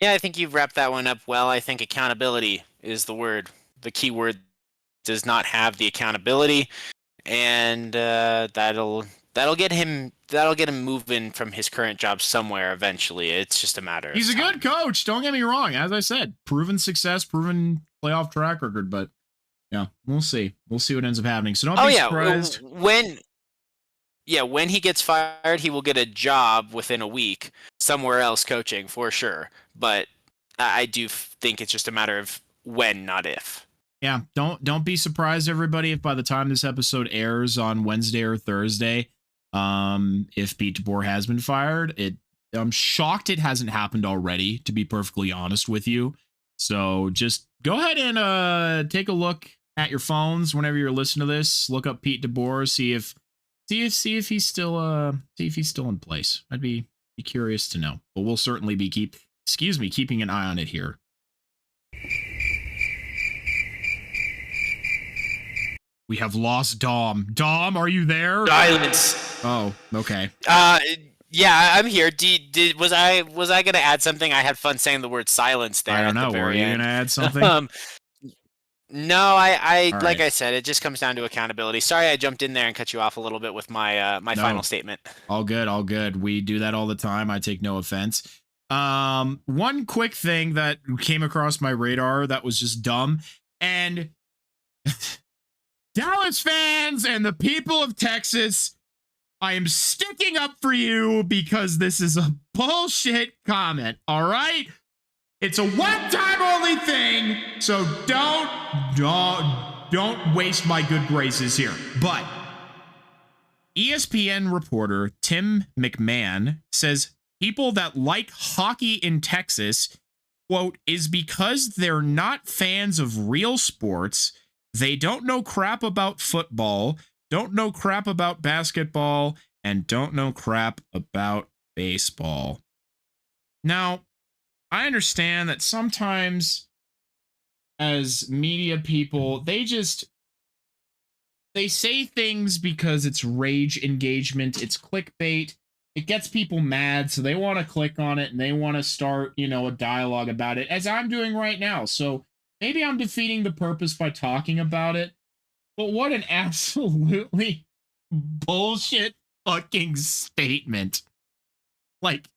Yeah, I think you've wrapped that one up well. I think accountability is the word. The key word does not have the accountability, and that'll get him moving from his current job somewhere eventually. It's just a matter He's of a time. good coach. Don't get me wrong. As I said, proven success, proven playoff track record. But yeah, we'll see. We'll see what ends up happening. So don't be surprised. When he gets fired, he will get a job within a week somewhere else coaching for sure. But I do think it's just a matter of when, not if. Yeah, don't be surprised, everybody, if by the time this episode airs on Wednesday or Thursday, if Pete DeBoer has been fired. I'm shocked it hasn't happened already, to be perfectly honest with you. So just go ahead and take a look at your phones whenever you're listening to this. Look up Pete DeBoer, see if he's still in place. I'd be curious to know. But we'll certainly be keeping an eye on it here. We have lost Dom. Dom, are you there? Silence. Oh, okay. Yeah, I'm here. Was I gonna add something? I had fun saying the word silence there. I don't know. Were you gonna add something? No, I All like right. I said, it just comes down to accountability. Sorry, I jumped in there and cut you off a little bit with my No. final statement. All good. We do that all the time. I take no offense. One quick thing that came across my radar that was just dumb, and Dallas fans and the people of Texas, I am sticking up for you because this is a bullshit comment, all right? It's a one-time only thing, so don't waste my good graces here. But ESPN reporter Tim McMahon says people that like hockey in Texas, quote, is because they're not fans of real sports. They don't know crap about football, don't know crap about basketball, and don't know crap about baseball. Now, I understand that sometimes as media people, they say things because it's rage engagement, it's clickbait, it gets people mad, so they want to click on it and they want to start, a dialogue about it, as I'm doing right now. So maybe I'm defeating the purpose by talking about it, but what an absolutely bullshit fucking statement. Like,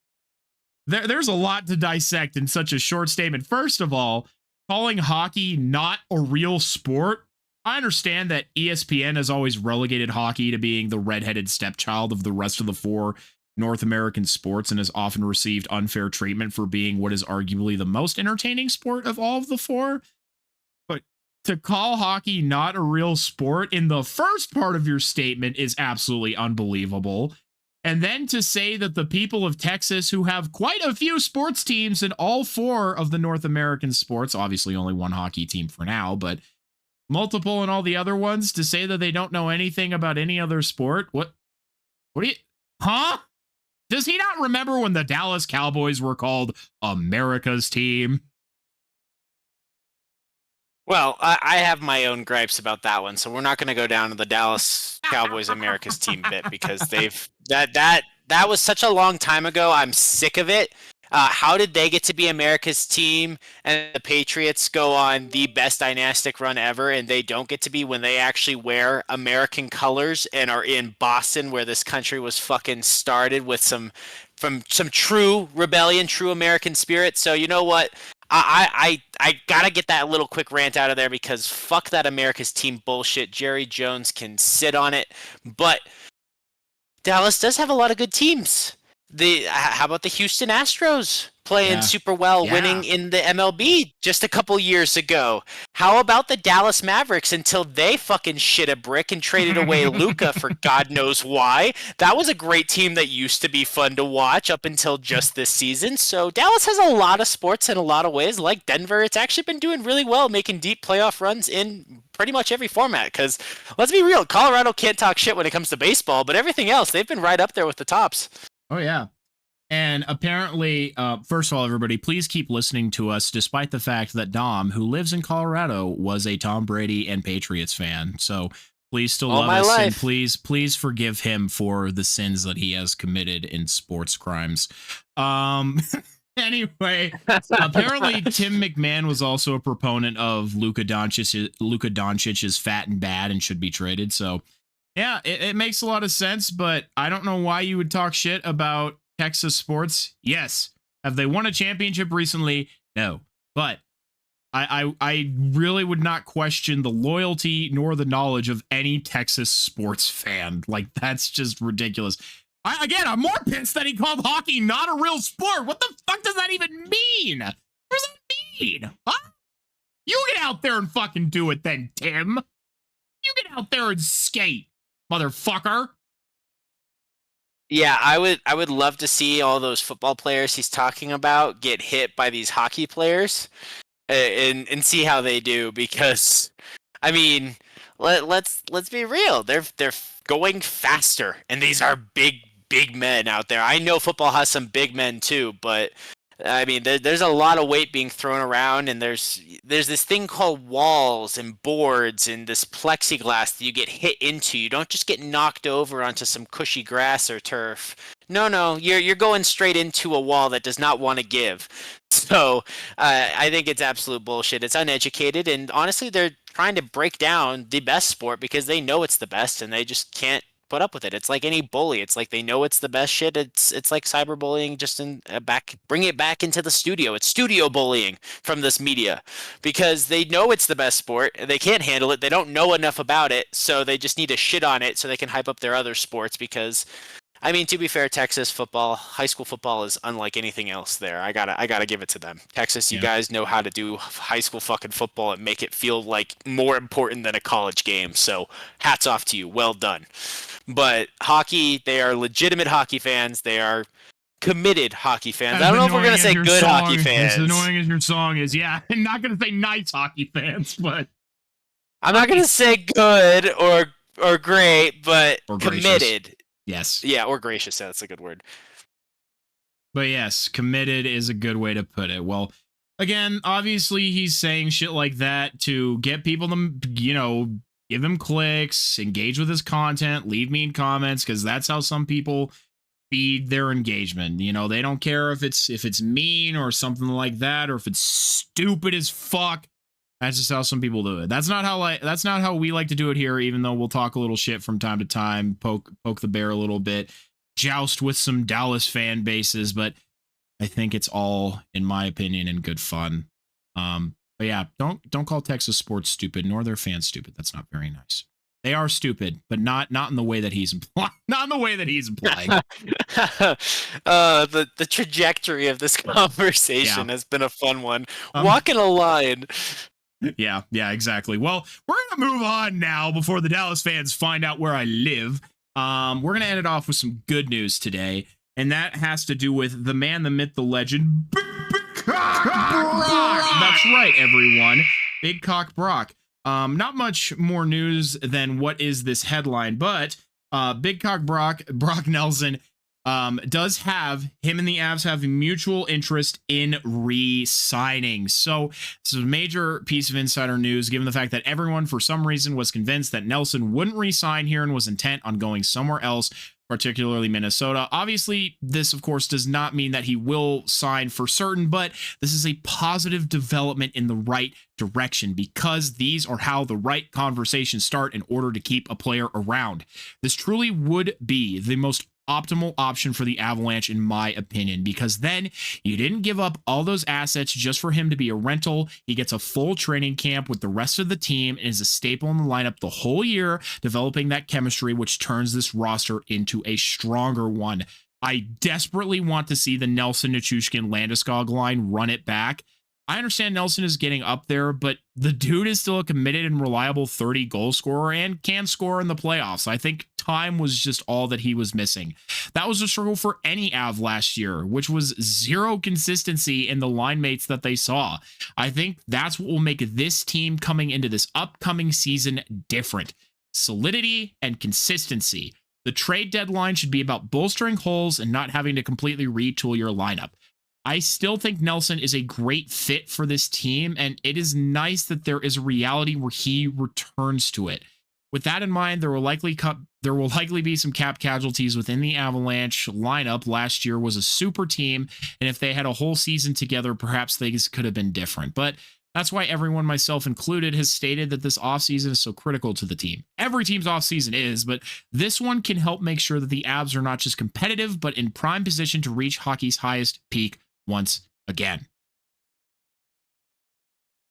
there's a lot to dissect in such a short statement. First of all, calling hockey not a real sport. I understand that ESPN has always relegated hockey to being the redheaded stepchild of the rest of the four North American sports and has often received unfair treatment for being what is arguably the most entertaining sport of all of the four. But to call hockey not a real sport in the first part of your statement is absolutely unbelievable. And then to say that the people of Texas, who have quite a few sports teams in all four of the North American sports, obviously only one hockey team for now, but multiple in all the other ones, to say that they don't know anything about any other sport? What do you, huh? Does he not remember when the Dallas Cowboys were called America's team? Well, I have my own gripes about that one, so we're not going to go down to the Dallas Cowboys America's team bit because that was such a long time ago. I'm sick of it. How did they get to be America's team and the Patriots go on the best dynastic run ever and they don't get to be when they actually wear American colors and are in Boston where this country was fucking started with some true rebellion, true American spirit. So you know what? I gotta get that little quick rant out of there because fuck that America's team bullshit. Jerry Jones can sit on it, but Dallas does have a lot of good teams. How about the Houston Astros playing super well, winning in the MLB just a couple years ago? How about the Dallas Mavericks until they fucking shit a brick and traded away Luka for God knows why? That was a great team that used to be fun to watch up until just this season. So Dallas has a lot of sports in a lot of ways. Like Denver, it's actually been doing really well, making deep playoff runs in pretty much every format. Because let's be real, Colorado can't talk shit when it comes to baseball, but everything else, they've been right up there with the tops. Oh, yeah. And apparently, first of all, everybody, please keep listening to us, despite the fact that Dom, who lives in Colorado, was a Tom Brady and Patriots fan. So please still love us, and please forgive him for the sins that he has committed in sports crimes. Anyway, apparently Tim McMahon was also a proponent of Luka Doncic. Luka Doncic is fat and bad and should be traded. So, yeah, it makes a lot of sense. But I don't know why you would talk shit about Texas sports. Yes, have they won a championship recently? No, but I really would not question the loyalty nor the knowledge of any Texas sports fan. Like, that's just ridiculous. I'm more pissed that he called hockey not a real sport. What the fuck does that even mean? What does that mean? Huh? You get out there and fucking do it then, Tim. You get out there and skate, motherfucker. Yeah, I would love to see all those football players he's talking about get hit by these hockey players, and see how they do, because I mean, let's be real. They're going faster, and these are big men out there. I know football has some big men too, but I mean, there's a lot of weight being thrown around, and there's this thing called walls and boards and this plexiglass that you get hit into. You don't just get knocked over onto some cushy grass or turf. No, you're going straight into a wall that does not want to give. So I think it's absolute bullshit. It's uneducated, and honestly, they're trying to break down the best sport because they know it's the best, and they just can't put up with it. It's like any bully. It's like they know it's the best shit. It's like cyberbullying, just in bring it back into the studio. It's studio bullying from this media, because they know it's the best sport. They can't handle it. They don't know enough about it, so they just need to shit on it so they can hype up their other sports. Because I mean, to be fair, Texas football, high school football is unlike anything else there. I gotta give it to them. Texas, you guys know how to do high school fucking football and make it feel like more important than a college game. So hats off to you. Well done. But hockey, they are legitimate hockey fans. They are committed hockey fans. I don't know if we're gonna say good hockey fans. As annoying as your song is, yeah. I'm not gonna say nice hockey fans, but I'm not gonna say good or great, but or committed. Yes. Yeah, or gracious. That's a good word. But yes, committed is a good way to put it. Well, again, obviously he's saying shit like that to get people to, give him clicks, engage with his content, leave me in comments, because that's how some people feed their engagement. They don't care if it's mean or something like that, or if it's stupid as fuck. That's just how some people do it. That's not how we like to do it here, even though we'll talk a little shit from time to time, poke the bear a little bit, joust with some Dallas fan bases, but I think it's all, in my opinion, in good fun. But yeah, don't call Texas sports stupid, nor their fans stupid. That's not very nice. They are stupid, but not in the way that he's implying. Not in the way that he's implying. The trajectory of this conversation has been a fun one. Walking a line. Yeah, exactly. Well, we're going to move on now before the Dallas fans find out where I live. We're going to end it off with some good news today, and that has to do with the man, the myth, the legend, Big Cock Brock. That's right, everyone. Big Cock Brock. Not much more news than what is this headline, but Big Cock Brock Nelson, does have him and the Avs have a mutual interest in re-signing. So this is a major piece of insider news, given the fact that everyone, for some reason, was convinced that Nelson wouldn't re-sign here and was intent on going somewhere else, particularly Minnesota. Obviously, this, of course, does not mean that he will sign for certain, but this is a positive development in the right direction, because these are how the right conversations start in order to keep a player around. This truly would be the most optimal option for the Avalanche, in my opinion, because then you didn't give up all those assets just for him to be a rental. He gets a full training camp with the rest of the team and is a staple in the lineup the whole year, developing that chemistry, which turns this roster into a stronger one. I desperately want to see the Nelson, Nichushkin, Landeskog line run it back. I understand Nelson is getting up there, but the dude is still a committed and reliable 30 goal scorer and can score in the playoffs. I think time was just all that he was missing. That was a struggle for any Av last year, which was zero consistency in the line mates that they saw. I think that's what will make this team coming into this upcoming season different. Solidity and consistency. The trade deadline should be about bolstering holes and not having to completely retool your lineup. I still think Nelson is a great fit for this team, and it is nice that there is a reality where he returns to it. with that in mind, there will likely be some cap casualties within the Avalanche lineup. Last year was a super team, and if they had a whole season together, perhaps things could have been different. But that's why everyone, myself included, has stated that this offseason is so critical to the team. Every team's offseason is, but this one can help make sure that the Avs are not just competitive, but in prime position to reach hockey's highest peak once again.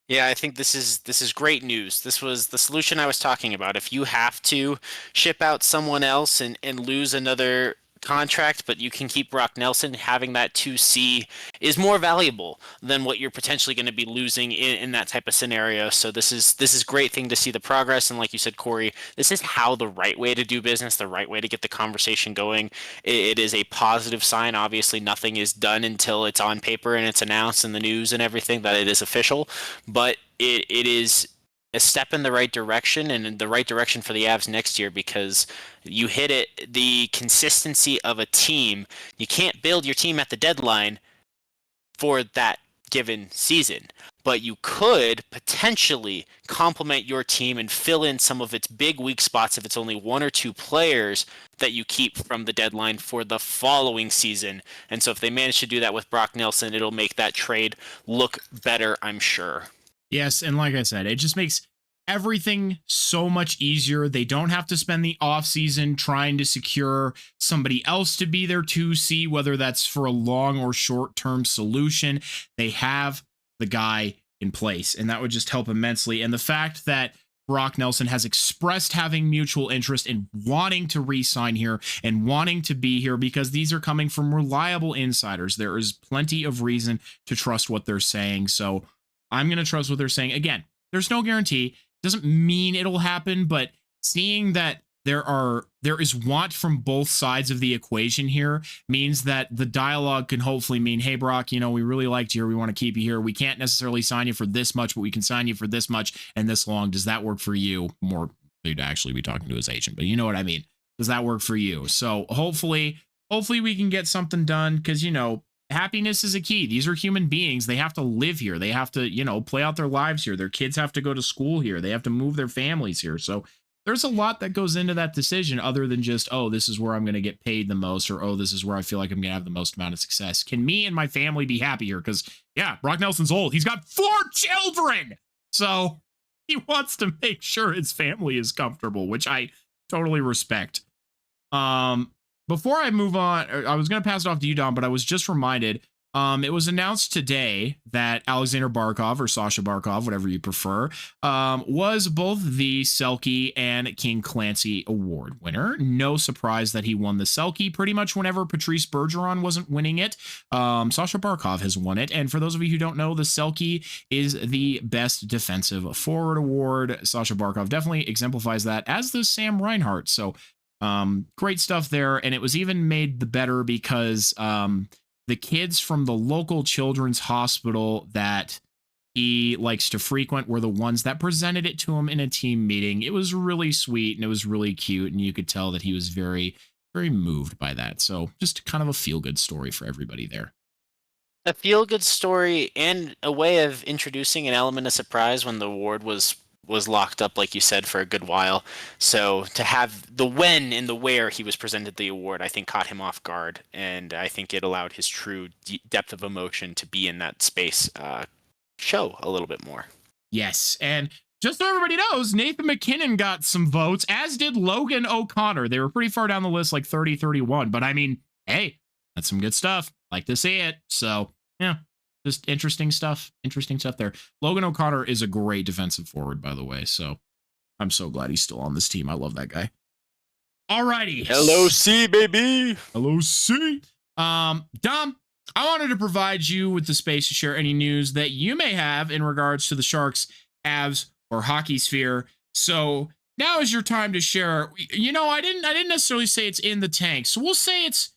Yeah, I think this is great news. This was the solution I was talking about. If you have to ship out someone else and lose another contract, but you can keep Brock Nelson, having that 2C is more valuable than what you're potentially going to be losing in that type of scenario. So this is great thing to see the progress. And like you said, Corey, this is how the right way to do business, the right way to get the conversation going. It is a positive sign. Obviously, nothing is done until it's on paper and it's announced in the news and everything that it is official, but it is a step in the right direction, and in the right direction for the Avs next year, because you hit it, the consistency of a team. You can't build your team at the deadline for that given season, but you could potentially complement your team and fill in some of its big weak spots if it's only one or two players that you keep from the deadline for the following season. And so if they manage to do that with Brock Nelson, it'll make that trade look better, I'm sure. Yes, and like I said, it just makes everything so much easier. They don't have to spend the offseason trying to secure somebody else to be their 2C, whether that's for a long or short-term solution. They have the guy in place, and that would just help immensely. And the fact that Brock Nelson has expressed having mutual interest in wanting to re-sign here and wanting to be here, because these are coming from reliable insiders. There is plenty of reason to trust what they're saying. So I'm going to trust what they're saying. Again, there's no guarantee. Doesn't mean it'll happen, but seeing that there is want from both sides of the equation here means that the dialogue can hopefully mean, hey, Brock, we really liked you here. We want to keep you here. We can't necessarily sign you for this much, but we can sign you for this much and this long. Does that work for you? More, they'd actually be talking to his agent, but you know what I mean. Does that work for you? So hopefully we can get something done, because, happiness is a key. These are human beings. They have to live here. They have to, play out their lives here. Their kids have to go to school here. They have to move their families here. So there's a lot that goes into that decision, other than just, oh, this is where I'm going to get paid the most, or, oh, this is where I feel like I'm going to have the most amount of success. Can me and my family be happier? Because, yeah, Brock Nelson's old. He's got 4 children. So he wants to make sure his family is comfortable, which I totally respect. Before I move on, I was going to pass it off to you, Dom, but I was just reminded, it was announced today that Alexander Barkov, or Sasha Barkov, whatever you prefer, was both the Selke and King Clancy Award winner. No surprise that he won the Selke. Pretty much whenever Patrice Bergeron wasn't winning it, Sasha Barkov has won it. And for those of you who don't know, the Selke is the best defensive forward award. Sasha Barkov definitely exemplifies that, as does Sam Reinhart. So great stuff there. And it was even made the better because the kids from the local children's hospital that he likes to frequent were the ones that presented it to him in a team meeting. It was really sweet and it was really cute, and you could tell that he was very, very moved by that. So just kind of a feel-good story for everybody there. A feel-good story, and a way of introducing an element of surprise when the award was locked up, like you said, for a good while. So to have the when and the where he was presented the award, I think caught him off guard, and I think it allowed his true depth of emotion to be in that space show a little bit more. Yes, and just so everybody knows, Nathan MacKinnon got some votes, as did Logan O'Connor. They were pretty far down the list, like 30-31, but I mean, hey, that's some good stuff. Like to see it. So yeah, just interesting stuff there. Logan O'Connor is a great defensive forward, by the way, so I'm so glad he's still on this team. I love that guy. Alrighty. LOC, baby. LOC. Dom, I wanted to provide you with the space to share any news that you may have in regards to the Sharks, Avs, or Hockey Sphere. So now is your time to share. I didn't necessarily say it's in the tank, so we'll say it's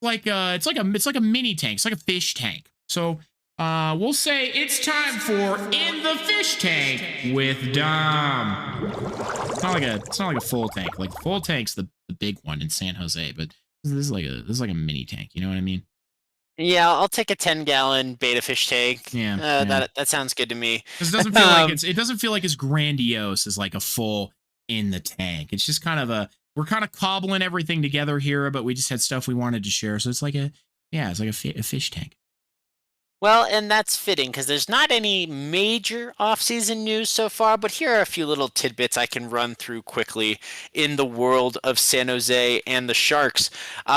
like a mini tank. It's like a fish tank. So we'll say it's time for In the Fish Tank with Dom. It's not like a full tank. Like, full tank's the big one in San Jose, but this is like a mini tank. You know what I mean? Yeah, I'll take a 10-gallon beta fish tank. Yeah, that sounds good to me. It doesn't feel like it's grandiose as like a full in the tank. It's just kind of we're kind of cobbling everything together here, but we just had stuff we wanted to share. So it's like it's like a fish tank. Well, and that's fitting because there's not any major off-season news so far, but here are a few little tidbits I can run through quickly in the world of San Jose and the Sharks.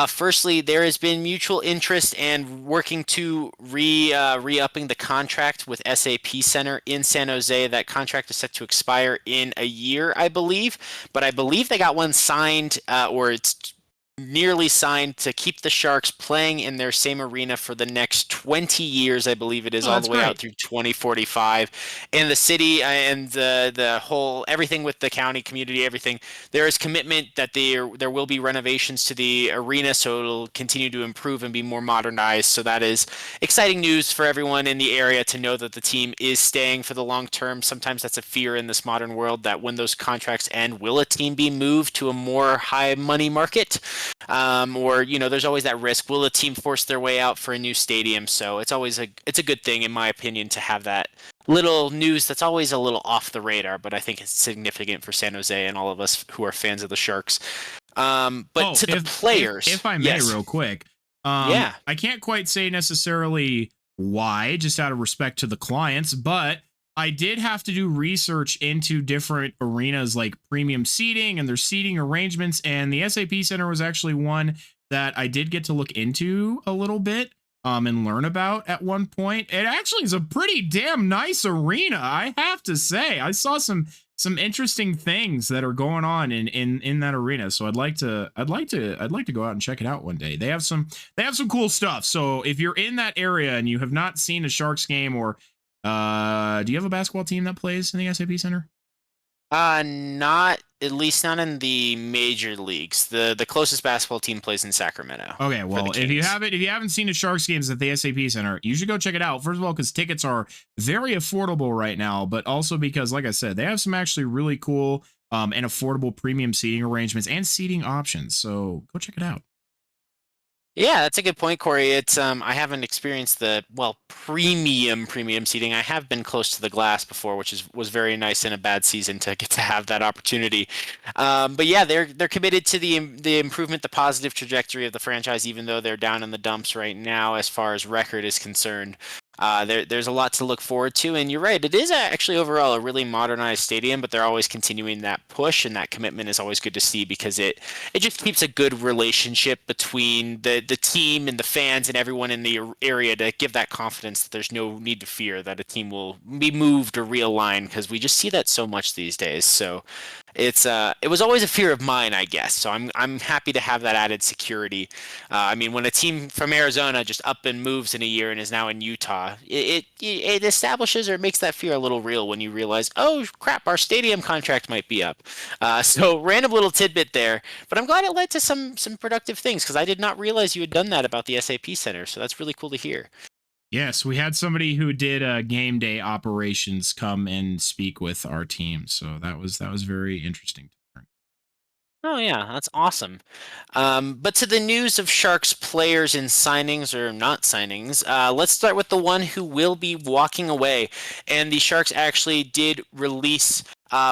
Firstly, there has been mutual interest and working to re-upping the contract with SAP Center in San Jose. That contract is set to expire in a year, I believe, but I believe they got one signed, or it's nearly signed to keep the Sharks playing in their same arena for the next 20 years, I believe it is, all the way out through 2045. And the city and the whole, everything with the county, community, everything, there is commitment that there will be renovations to the arena, so it'll continue to improve and be more modernized. So that is exciting news for everyone in the area to know that the team is staying for the long term. Sometimes that's a fear in this modern world, that when those contracts end, will a team be moved to a more high money market? Or, there's always that risk. Will a team force their way out for a new stadium? So it's always it's a good thing, in my opinion, to have that little news that's always a little off the radar, but I think it's significant for San Jose and all of us who are fans of the Sharks. But to the players, if I may, yes. real quick, yeah, I can't quite say necessarily why, just out of respect to the clients, but I did have to do research into different arenas like premium seating and their seating arrangements, and the SAP Center was actually one that I did get to look into a little bit and learn about at one point. It actually is a pretty damn nice arena, I have to say. I saw some interesting things that are going on in that arena, so I'd like to go out and check it out one day. They have some cool stuff. So if you're in that area and you have not seen a Sharks game, or do you have a basketball team that plays in the SAP Center? Not, at least not in the major leagues. The closest basketball team plays in Sacramento. Okay, well, if you haven't seen the Sharks games at the SAP Center, you should go check it out. First of all, because tickets are very affordable right now, but also because, like I said, they have some actually really cool and affordable premium seating arrangements and seating options. So go check it out. Yeah, that's a good point, Corey. It's I haven't experienced the premium seating. I have been close to the glass before, which was very nice in a bad season to get to have that opportunity. But yeah, they're committed to the improvement, the positive trajectory of the franchise, even though they're down in the dumps right now as far as record is concerned. There's a lot to look forward to, and you're right, it is actually overall a really modernized stadium, but they're always continuing that push, and that commitment is always good to see, because it just keeps a good relationship between the team and the fans and everyone in the area, to give that confidence that there's no need to fear that a team will be moved or realigned, because we just see that so much these days. So it was always a fear of mine, I guess. So I'm happy to have that added security. I mean, when a team from Arizona just up and moves in a year and is now in Utah, it establishes, or it makes that fear a little real when you realize, oh crap, our stadium contract might be up. So random little tidbit there, but I'm glad it led to some productive things, because I did not realize you had done that about the SAP Center. So that's really cool to hear. Yes, we had somebody who did game day operations come and speak with our team, so that was very interesting to learn. Oh yeah, that's awesome. But to the news of Sharks players and signings or not signings, let's start with the one who will be walking away. And the Sharks actually did release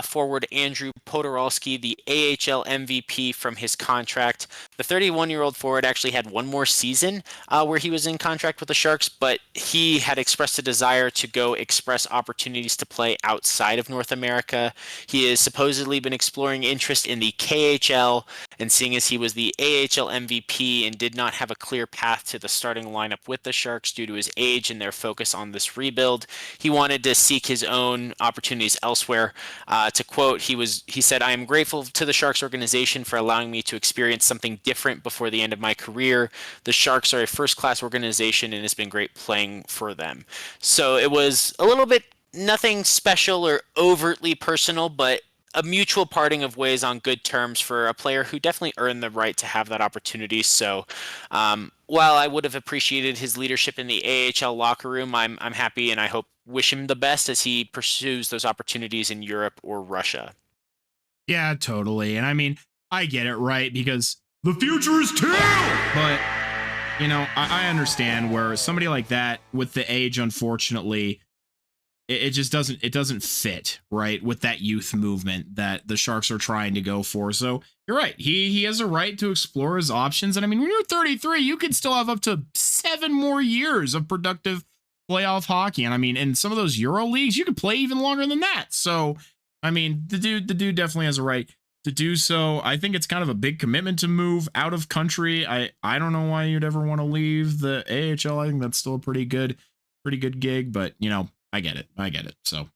forward Andrew Podorowski, the AHL MVP, from his contract. The 31-year-old forward actually had one more season where he was in contract with the Sharks, but he had expressed a desire to go express opportunities to play outside of North America. He has supposedly been exploring interest in the KHL, and seeing as he was the AHL MVP and did not have a clear path to the starting lineup with the Sharks due to his age and their focus on this rebuild, he wanted to seek his own opportunities elsewhere. To quote, he said, "I am grateful to the Sharks organization for allowing me to experience something different before the end of my career. The Sharks are a first-class organization, and it's been great playing for them." So it was a little bit nothing special or overtly personal, but a mutual parting of ways on good terms for a player who definitely earned the right to have that opportunity. So while I would have appreciated his leadership in the AHL locker room, I'm happy, and I wish him the best as he pursues those opportunities in Europe or Russia. Yeah, totally. And I mean, I get it, right? Because the future is teal! But, I understand where somebody like that with the age, unfortunately, it just doesn't fit right with that youth movement that the Sharks are trying to go for. So you're right. He has a right to explore his options. And I mean, when you're 33, you can still have up to 7 more years of productive playoff hockey. And I mean, in some of those Euro leagues, you could play even longer than that. So I mean, the dude definitely has a right to do so. I think it's kind of a big commitment to move out of country. I don't know why you'd ever want to leave the AHL. I think that's still a pretty good gig, but you know, I get it. So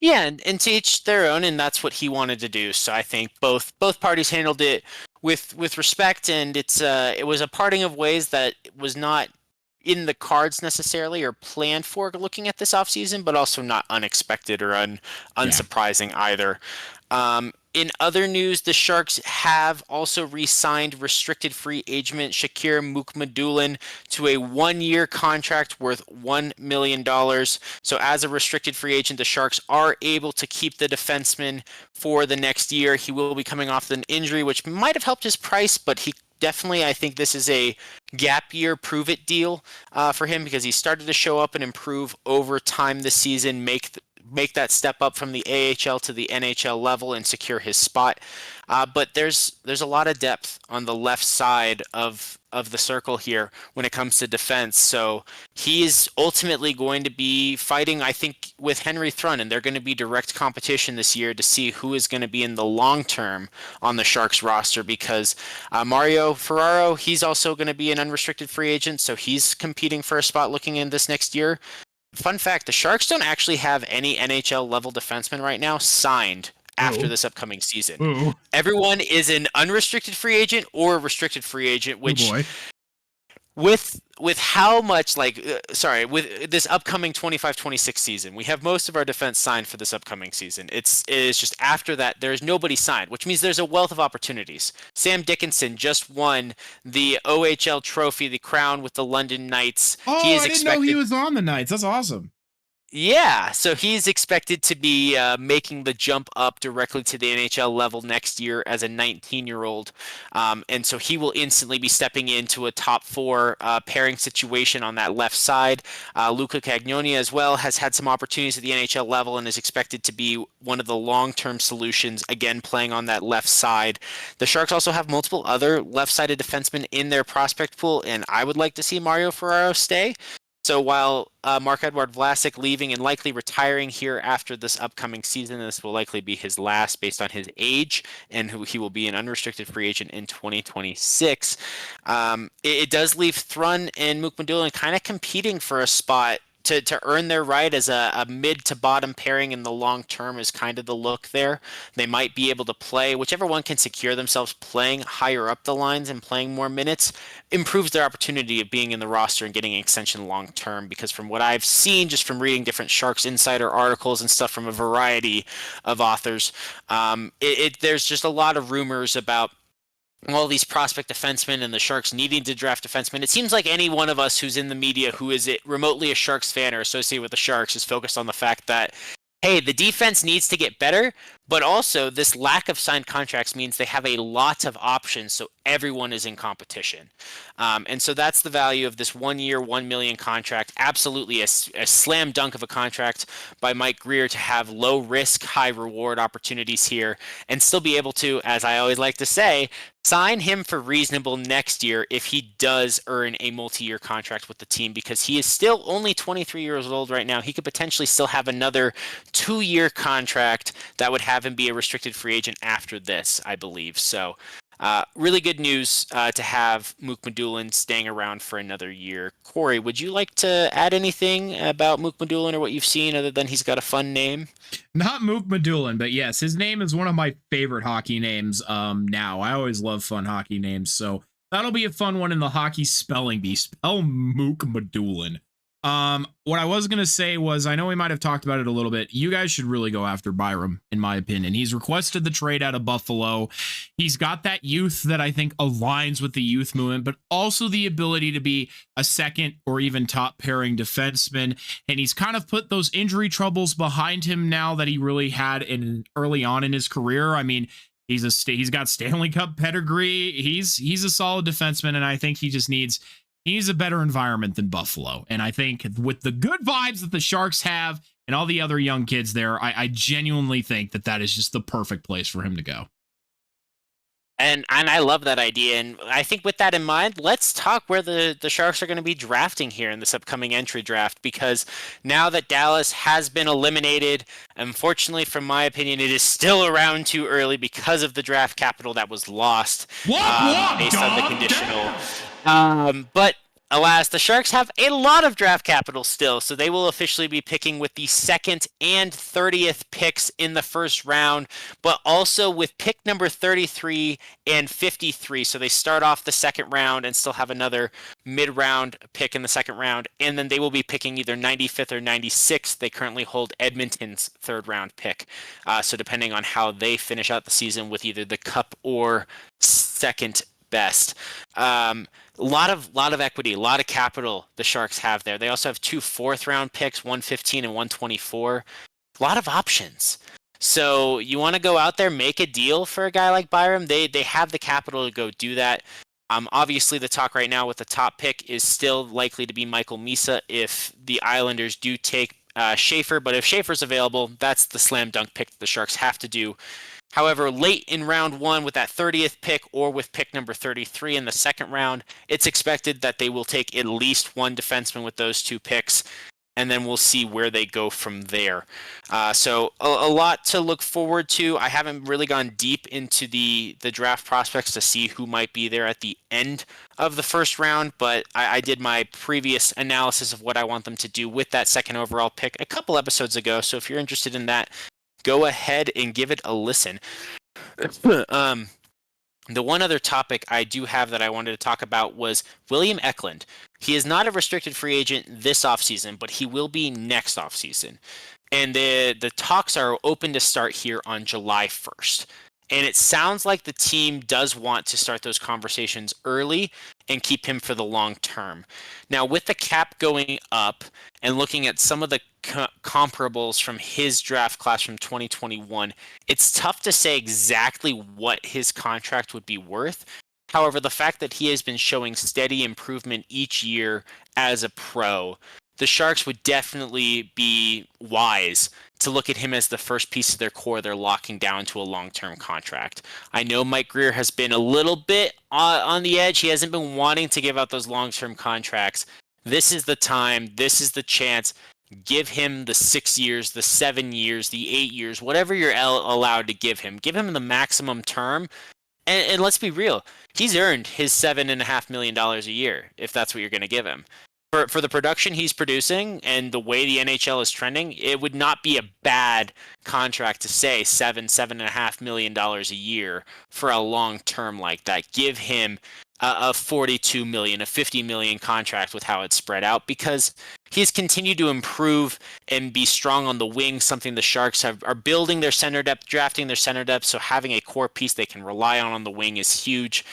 yeah, and to each their own, and that's what he wanted to do. So I think both parties handled it with respect, and it was a parting of ways that was not in the cards necessarily or planned for looking at this offseason, but also not unexpected or unsurprising either. In other news, the Sharks have also re-signed restricted free agent Shakir Mukhamadullin to a 1-year contract worth $1 million. So as a restricted free agent, the Sharks are able to keep the defenseman for the next year. He will be coming off an injury, which might have helped his price, but he definitely, I think this is a gap year prove it deal for him, because he started to show up and improve over time this season, make that step up from the AHL to the NHL level and secure his spot. But there's a lot of depth on the left side of the circle here when it comes to defense. So he is ultimately going to be fighting, I think, with Henry Thrun, and they're going to be direct competition this year to see who is going to be in the long term on the Sharks roster, because Mario Ferraro, he's also going to be an unrestricted free agent, so he's competing for a spot looking in this next year. Fun fact, the Sharks don't actually have any NHL level defensemen right now signed after this upcoming season. Everyone is an unrestricted free agent or a restricted free agent, which with how much with this upcoming 25-26 season, we have most of our defense signed for this upcoming season. It is just after that there's nobody signed, which means there's a wealth of opportunities. Sam Dickinson just won the OHL trophy, the crown, with the London Knights. Oh, I didn't know he was on the Knights. That's awesome. Yeah, so he's expected to be making the jump up directly to the NHL level next year as a 19-year-old. And so he will instantly be stepping into a top 4 pairing situation on that left side. Luca Cagnoni as well has had some opportunities at the NHL level and is expected to be one of the long-term solutions, again, playing on that left side. The Sharks also have multiple other left-sided defensemen in their prospect pool, and I would like to see Mario Ferraro stay. So while Marc-Edouard Vlasic leaving and likely retiring here after this upcoming season, this will likely be his last based on his age, and he will be an unrestricted free agent in 2026. It does leave Thrun and Mukhamadullin kind of competing for a spot to earn their right as a mid to bottom pairing in the long term is kind of the look there. They might be able to play, whichever one can secure themselves playing higher up the lines and playing more minutes, improves their opportunity of being in the roster and getting an extension long term. Because from what I've seen, just from reading different Sharks Insider articles and stuff from a variety of authors, there's just a lot of rumors about all these prospect defensemen and the Sharks needing to draft defensemen. It seems like any one of us who's in the media who is remotely a Sharks fan or associated with the Sharks is focused on the fact that, hey, the defense needs to get better, but also this lack of signed contracts means they have a lot of options, so everyone is in competition. And so that's the value of this 1-year, $1 million contract. Absolutely a slam dunk of a contract by Mike Grier to have low risk, high reward opportunities here and still be able to, as I always like to say, sign him for reasonable next year if he does earn a multi-year contract with the team, because he is still only 23 years old right now. He could potentially still have another 2-year contract that would have him be a restricted free agent after this, I believe. So really good news to have Mukhamadullin staying around for another year. Corey, would you like to add anything about Mukhamadullin or what you've seen other than he's got a fun name? Not Mukhamadullin, but yes, his name is one of my favorite hockey names now. I always love fun hockey names, so that'll be a fun one in the hockey spelling bee. Spell Mukhamadullin. What I was going to say was, I know we might have talked about it a little bit. You guys should really go after Byram, in my opinion. He's requested the trade out of Buffalo. He's got that youth that I think aligns with the youth movement, but also the ability to be a second or even top pairing defenseman. And he's kind of put those injury troubles behind him now that he really had early on in his career. I mean, he's got Stanley Cup pedigree. He's a solid defenseman, and I think he just needs a better environment than Buffalo. And I think with the good vibes that the Sharks have and all the other young kids there, I genuinely think that is just the perfect place for him to go. And I love that idea. And I think with that in mind, let's talk where the Sharks are going to be drafting here in this upcoming entry draft, because now that Dallas has been eliminated, unfortunately, from my opinion, it is still around too early because of the draft capital that was lost based on the conditional. But alas, the Sharks have a lot of draft capital still, so they will officially be picking with the 2nd and 30th picks in the first round, but also with pick number 33 and 53. So they start off the second round and still have another mid-round pick in the second round, and then they will be picking either 95th or 96th. They currently hold Edmonton's third-round pick. So depending on how they finish out the season with either the Cup or second best. A lot of equity, a lot of capital the Sharks have there. They also have 2 4th-round picks, 115 and 124. A lot of options. So you want to go out there, make a deal for a guy like Byram. They have the capital to go do that. Obviously, the talk right now with the top pick is still likely to be Michael Misa if the Islanders do take Schaefer. But if Schaefer's available, that's the slam dunk pick that the Sharks have to do. However, late in round 1 with that 30th pick or with pick number 33 in the second round, it's expected that they will take at least one defenseman with those 2 picks, and then we'll see where they go from there. So a lot to look forward to. I haven't really gone deep into the draft prospects to see who might be there at the end of the first round, but I did my previous analysis of what I want them to do with that 2nd overall pick a couple episodes ago, so if you're interested in that, go ahead and give it a listen. The one other topic I do have that I wanted to talk about was William Eklund. He is not a restricted free agent this offseason, but he will be next offseason. And the talks are open to start here on July 1st. And it sounds like the team does want to start those conversations early and keep him for the long term. Now, with the cap going up and looking at some of the comparables from his draft class from 2021, it's tough to say exactly what his contract would be worth. However, the fact that he has been showing steady improvement each year as a pro, the Sharks would definitely be wise to look at him as the first piece of their core they're locking down to a long-term contract. I know Mike Grier has been a little bit on the edge. He hasn't been wanting to give out those long-term contracts. This is the time. This is the chance. Give him the 6 years, the 7 years, the 8 years, whatever you're allowed to give him. Give him the maximum term. And let's be real. He's earned his $7.5 million a year, if that's what you're going to give him. For the production he's producing and the way the NHL is trending, it would not be a bad contract to say $7.5 million a year for a long term like that. Give him a $42 million, a $50 million contract with how it's spread out, because he's continued to improve and be strong on the wing, something the Sharks are building their center depth, drafting their center depth, so having a core piece they can rely on the wing is huge.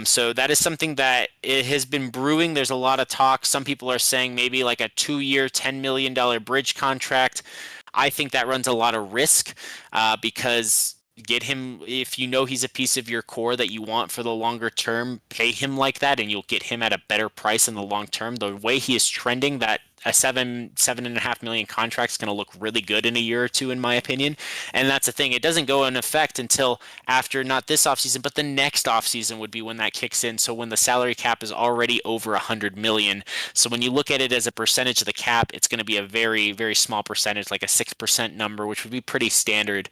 So that is something that it has been brewing. There's a lot of talk. Some people are saying maybe like a 2-year, $10 million bridge contract. I think that runs a lot of risk because get him, if you know he's a piece of your core that you want for the longer term, pay him like that and you'll get him at a better price in the long term. The way he is trending, that a $7.5 million contract is going to look really good in a year or two, in my opinion. And that's the thing. It doesn't go in effect until after, not this offseason, but the next offseason would be when that kicks in. So when the salary cap is already over $100 million. So when you look at it as a percentage of the cap, it's going to be a very, very small percentage, like a 6% number, which would be pretty standard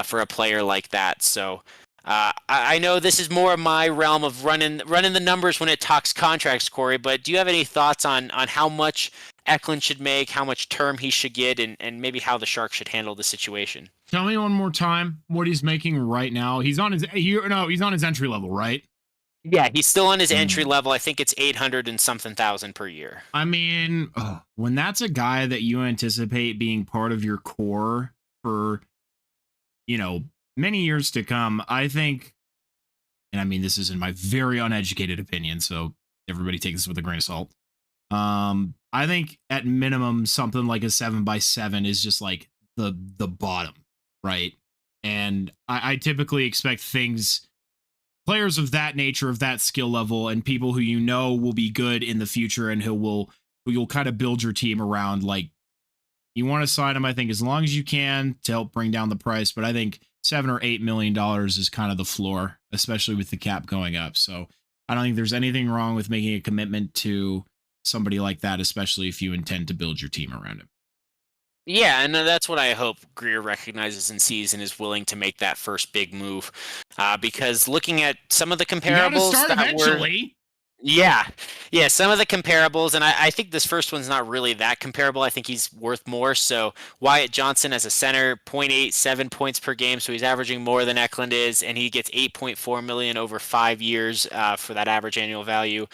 for a player like that. So I know this is more of my realm of running the numbers when it talks contracts, Corey, but do you have any thoughts on how much Eklund should make, how much term he should get, and maybe how the Sharks should handle the situation? Tell me one more time what he's making right now. He's on his entry level, right? Yeah, he's still on his entry level. I think it's 800 and something thousand per year. I mean, when that's a guy that you anticipate being part of your core for, many years to come, I think, and I mean, this is in my very uneducated opinion, so everybody take this with a grain of salt. I think at minimum something like a 7x7 is just like the bottom, right? And I typically expect players of that nature, of that skill level, and people who will be good in the future and who you'll kind of build your team around, like, You want to sign him, I think, as long as you can to help bring down the price. But I think $7 or $8 million is kind of the floor, especially with the cap going up. So I don't think there's anything wrong with making a commitment to somebody like that, especially if you intend to build your team around him. Yeah, and that's what I hope Greer recognizes and sees and is willing to make that first big move. Because looking at some of the You got to comparables start that were, eventually. yeah, some of the comparables, and I think this first one's not really that comparable. I think he's worth more. So Wyatt Johnson as a center, 0.87 points per game, so he's averaging more than Eklund is, and he gets 8.4 million over 5 years for that average annual value.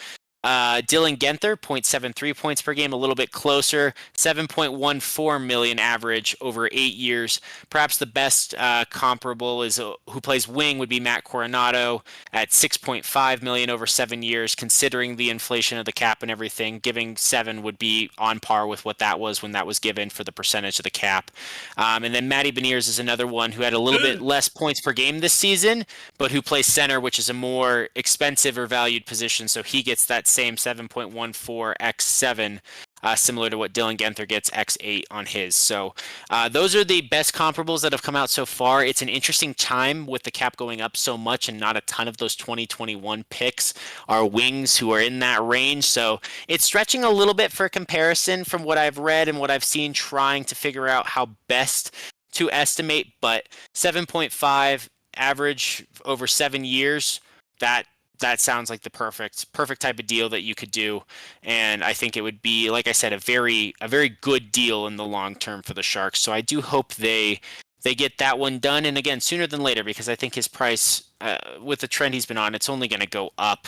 Dylan Genther, 0.73 points per game, a little bit closer, 7.14 million average over 8 years. Perhaps the best comparable is who plays wing would be Matt Coronado at 6.5 million over 7 years, considering the inflation of the cap and everything. Giving 7 would be on par with what that was when that was given for the percentage of the cap. And then Matty Beniers is another one who had a little bit less points per game this season, but who plays center, which is a more expensive or valued position. So he gets that same 7.14 x7, similar to what Dylan Genther gets x8 on his. So those are the best comparables that have come out so far. It's an interesting time with the cap going up so much, and not a ton of those 2021 picks are wings who are in that range. So it's stretching a little bit for comparison from what I've read and what I've seen, trying to figure out how best to estimate. But 7.5 average over 7 years, that sounds like the perfect type of deal that you could do, and I think it would be, like I said, a very good deal in the long term for the Sharks. So I do hope they get that one done, and again, sooner than later, because I think his price, with the trend he's been on, it's only going to go up.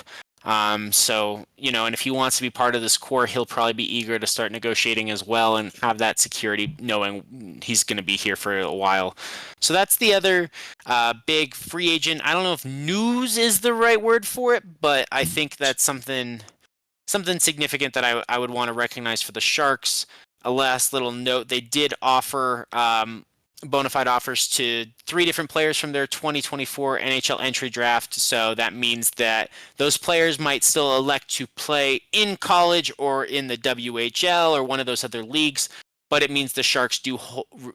So, and if he wants to be part of this core, he'll probably be eager to start negotiating as well and have that security knowing he's going to be here for a while. So that's the other big free agent. I don't know if news is the right word for it, but I think that's something significant that I would want to recognize for the Sharks. A last little note, they did offer bona fide offers to 3 different players from their 2024 NHL entry draft. So that means that those players might still elect to play in college or in the WHL or one of those other leagues. But it means the Sharks do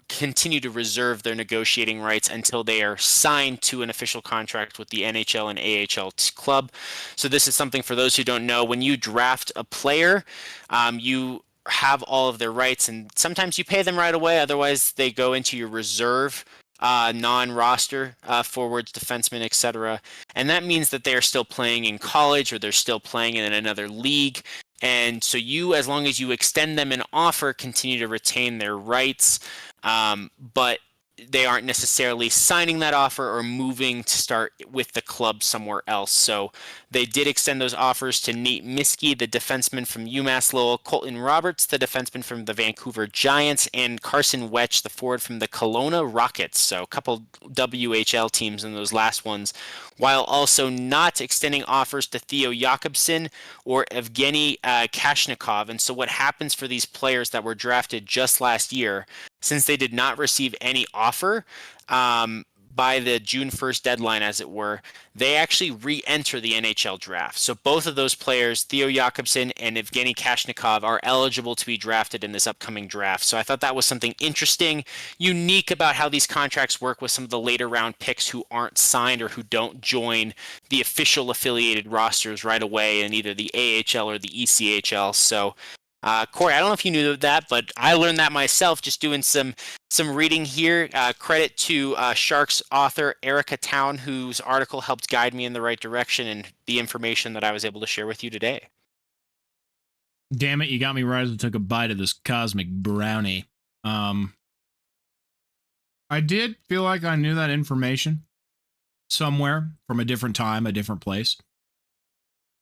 continue to reserve their negotiating rights until they are signed to an official contract with the NHL and AHL club. So this is something for those who don't know. When you draft a player, you have all of their rights, and sometimes you pay them right away. Otherwise, they go into your reserve, non-roster forwards, defensemen, etc. And that means that they are still playing in college or they're still playing in another league. And so you, as long as you extend them an offer, continue to retain their rights. But they aren't necessarily signing that offer or moving to start with the club somewhere else. So they did extend those offers to Nate Miskey, the defenseman from UMass Lowell, Colton Roberts, the defenseman from the Vancouver Giants, and Carson Wetch, the forward from the Kelowna Rockets. So a couple WHL teams in those last ones, while also not extending offers to Theo Jakobsen or Evgeny Kashnikov. And so what happens for these players that were drafted just last year, since they did not receive any offer by the June 1st deadline, as it were, they actually re-enter the NHL draft. So both of those players, Theo Jakobsen and Evgeny Kashnikov, are eligible to be drafted in this upcoming draft. So I thought that was something interesting, unique about how these contracts work with some of the later round picks who aren't signed or who don't join the official affiliated rosters right away in either the AHL or the ECHL. So Corey, I don't know if you knew that, but I learned that myself just doing some reading here. Credit to Sharks author Erica Town, whose article helped guide me in the right direction and the information that I was able to share with you today. Damn it, you got me right as I took a bite of this cosmic brownie. I did feel like I knew that information somewhere from a different time, a different place.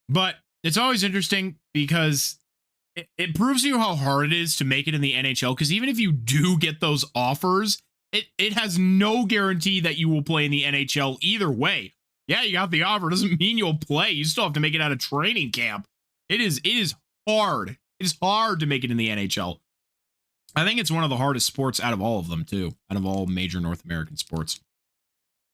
But it's always interesting because it proves to you how hard it is to make it in the NHL, because even if you do get those offers, it has no guarantee that you will play in the NHL either way. Yeah, you got the offer, doesn't mean you'll play. You still have to make it out of training camp. It is hard. It is hard to make it in the NHL. I think it's one of the hardest sports out of all of them, too, out of all major North American sports.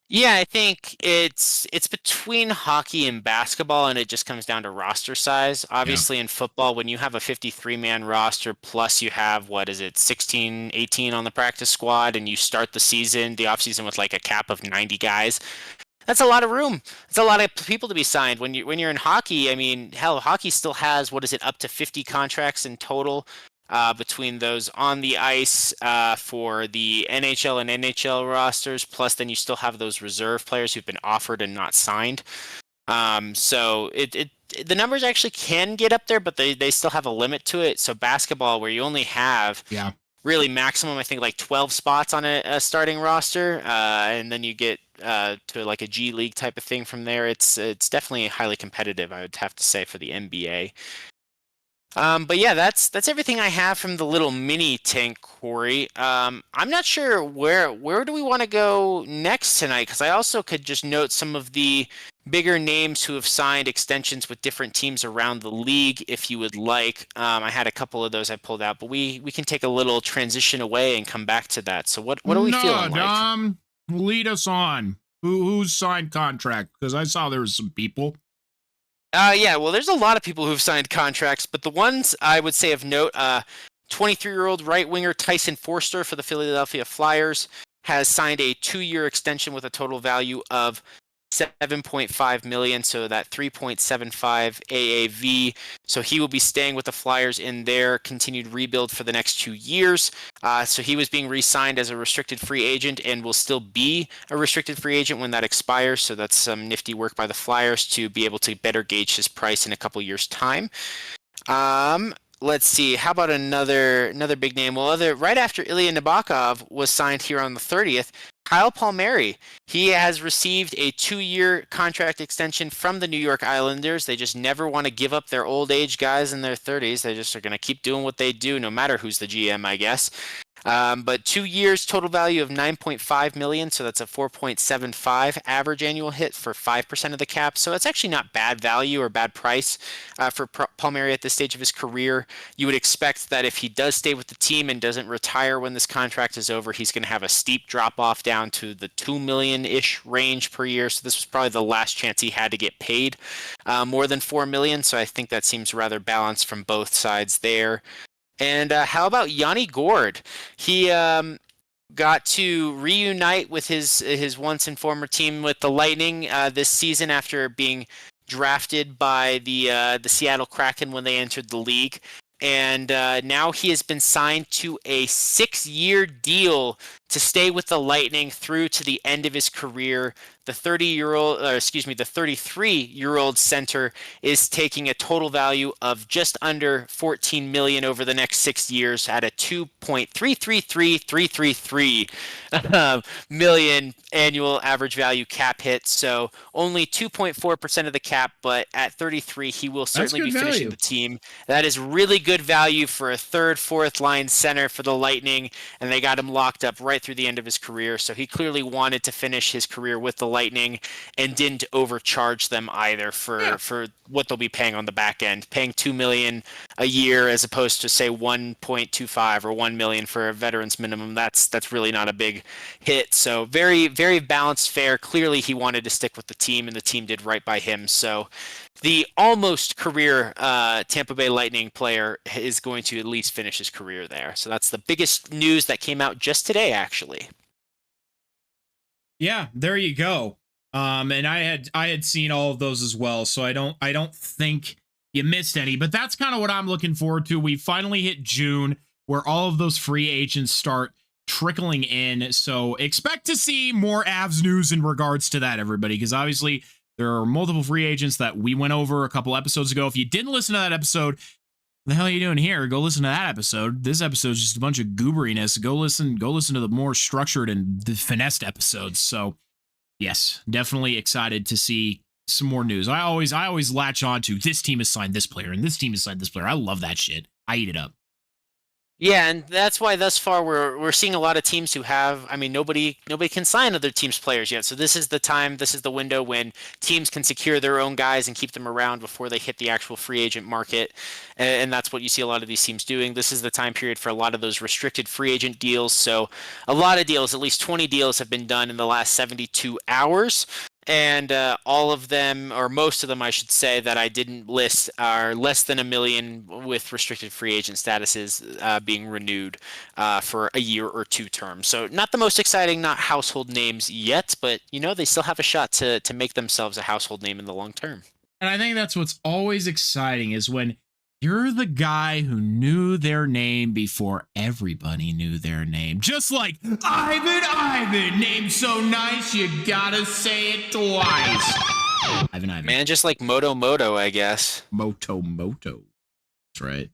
Yeah, I think it's between hockey and basketball, and it just comes down to roster size. Yeah. Obviously, in football, when you have a 53-man roster, plus you have, what is it, 16, 18 on the practice squad, and you start the offseason with like a cap of 90 guys, that's a lot of room. It's a lot of people to be signed. When you're in hockey, I mean, hell, hockey still has, what is it, up to 50 contracts in total, between those on the ice, for the NHL and NHL rosters. Plus, then you still have those reserve players who've been offered and not signed. So the numbers actually can get up there, but they still have a limit to it. So basketball, where you only have Yeah. really maximum, I think, like 12 spots on a starting roster, and then you get to like a G League type of thing from there. It's definitely highly competitive, I would have to say, for the NBA. But yeah, that's everything I have from the little mini tank, Corey. I'm not sure where do we want to go next tonight, because I also could just note some of the bigger names who have signed extensions with different teams around the league, if you would like. I had a couple of those I pulled out, but we can take a little transition away and come back to that. So what are we feeling like? Lead us on. Who's signed contract? Because I saw there was some people. Yeah, well, there's a lot of people who've signed contracts, but the ones I would say of note, 23-year-old right winger Tyson Forster for the Philadelphia Flyers has signed a 2-year extension with a total value of 7.5 million, so that 3.75 AAV. So he will be staying with the Flyers in their continued rebuild for the next 2 years. So he was being re-signed as a restricted free agent and will still be a restricted free agent when that expires. So that's some nifty work by the Flyers to be able to better gauge his price in a couple years' time. Let's see. How about another big name? Well, right after Ilya Nabokov was signed here on the 30th, Kyle Palmieri. He has received a 2-year contract extension from the New York Islanders. They just never want to give up their old age guys in their 30s. They just are going to keep doing what they do, no matter who's the GM, I guess. But 2 years, total value of 9.5 million, so that's a 4.75 average annual hit for 5% of the cap. So it's actually not bad value or bad price for Palmieri at this stage of his career. You would expect that if he does stay with the team and doesn't retire when this contract is over, he's going to have a steep drop off down to the 2 million-ish range per year. So this was probably the last chance he had to get paid more than 4 million. So I think that seems rather balanced from both sides there. And how about Yanni Gourde? He got to reunite with his once and former team with the Lightning this season after being drafted by the Seattle Kraken when they entered the league. And now he has been signed to a 6-year deal to stay with the Lightning through to the end of his career. The 33-year-old center is taking a total value of just under 14 million over the next 6 years at a 2.333333 million annual average value cap hit. So only 2.4% of the cap, but at 33, he will certainly be finishing the team. That is really good value for a third, fourth line center for the Lightning, and they got him locked up right through the end of his career. So he clearly wanted to finish his career with the Lightning and didn't overcharge them either for what they'll be paying on the back end. Paying $2 million a year as opposed to, say, 1.25 or 1 million for a veteran's minimum. That's really not a big hit. So very, very balanced fare. Clearly he wanted to stick with the team, and the team did right by him. So the almost career Tampa Bay Lightning player is going to at least finish his career there. So that's the biggest news that came out just today, actually. Yeah, there you go. And I had seen all of those as well, so I don't think you missed any. But that's kind of what I'm looking forward to. We finally hit June, where all of those free agents start trickling in. So expect to see more Avs news in regards to that, everybody, because obviously there are multiple free agents that we went over a couple episodes ago. If you didn't listen to that episode, what the hell are you doing here? Go listen to that episode. This episode is just a bunch of gooberiness. Go listen to the more structured and the finessed episodes. So yes, definitely excited to see some more news. I always latch on to this team has signed this player and this team has signed this player. I love that shit. I eat it up. Yeah, and that's why thus far we're seeing a lot of teams who have. I mean, nobody can sign other teams' players yet. So this is the time, this is the window when teams can secure their own guys and keep them around before they hit the actual free agent market. And that's what you see a lot of these teams doing. This is the time period for a lot of those restricted free agent deals. So a lot of deals, at least 20 deals, have been done in the last 72 hours. And all of them, or most of them, I should say, that I didn't list are less than $1 million with restricted free agent statuses being renewed for a year or two terms. So not the most exciting, not household names yet, but they still have a shot to make themselves a household name in the long term. And I think that's what's always exciting is when you're the guy who knew their name before everybody knew their name. Just like Ivan, name so nice you gotta say it twice. Ivan. Man, just like Moto, I guess. Moto. That's right.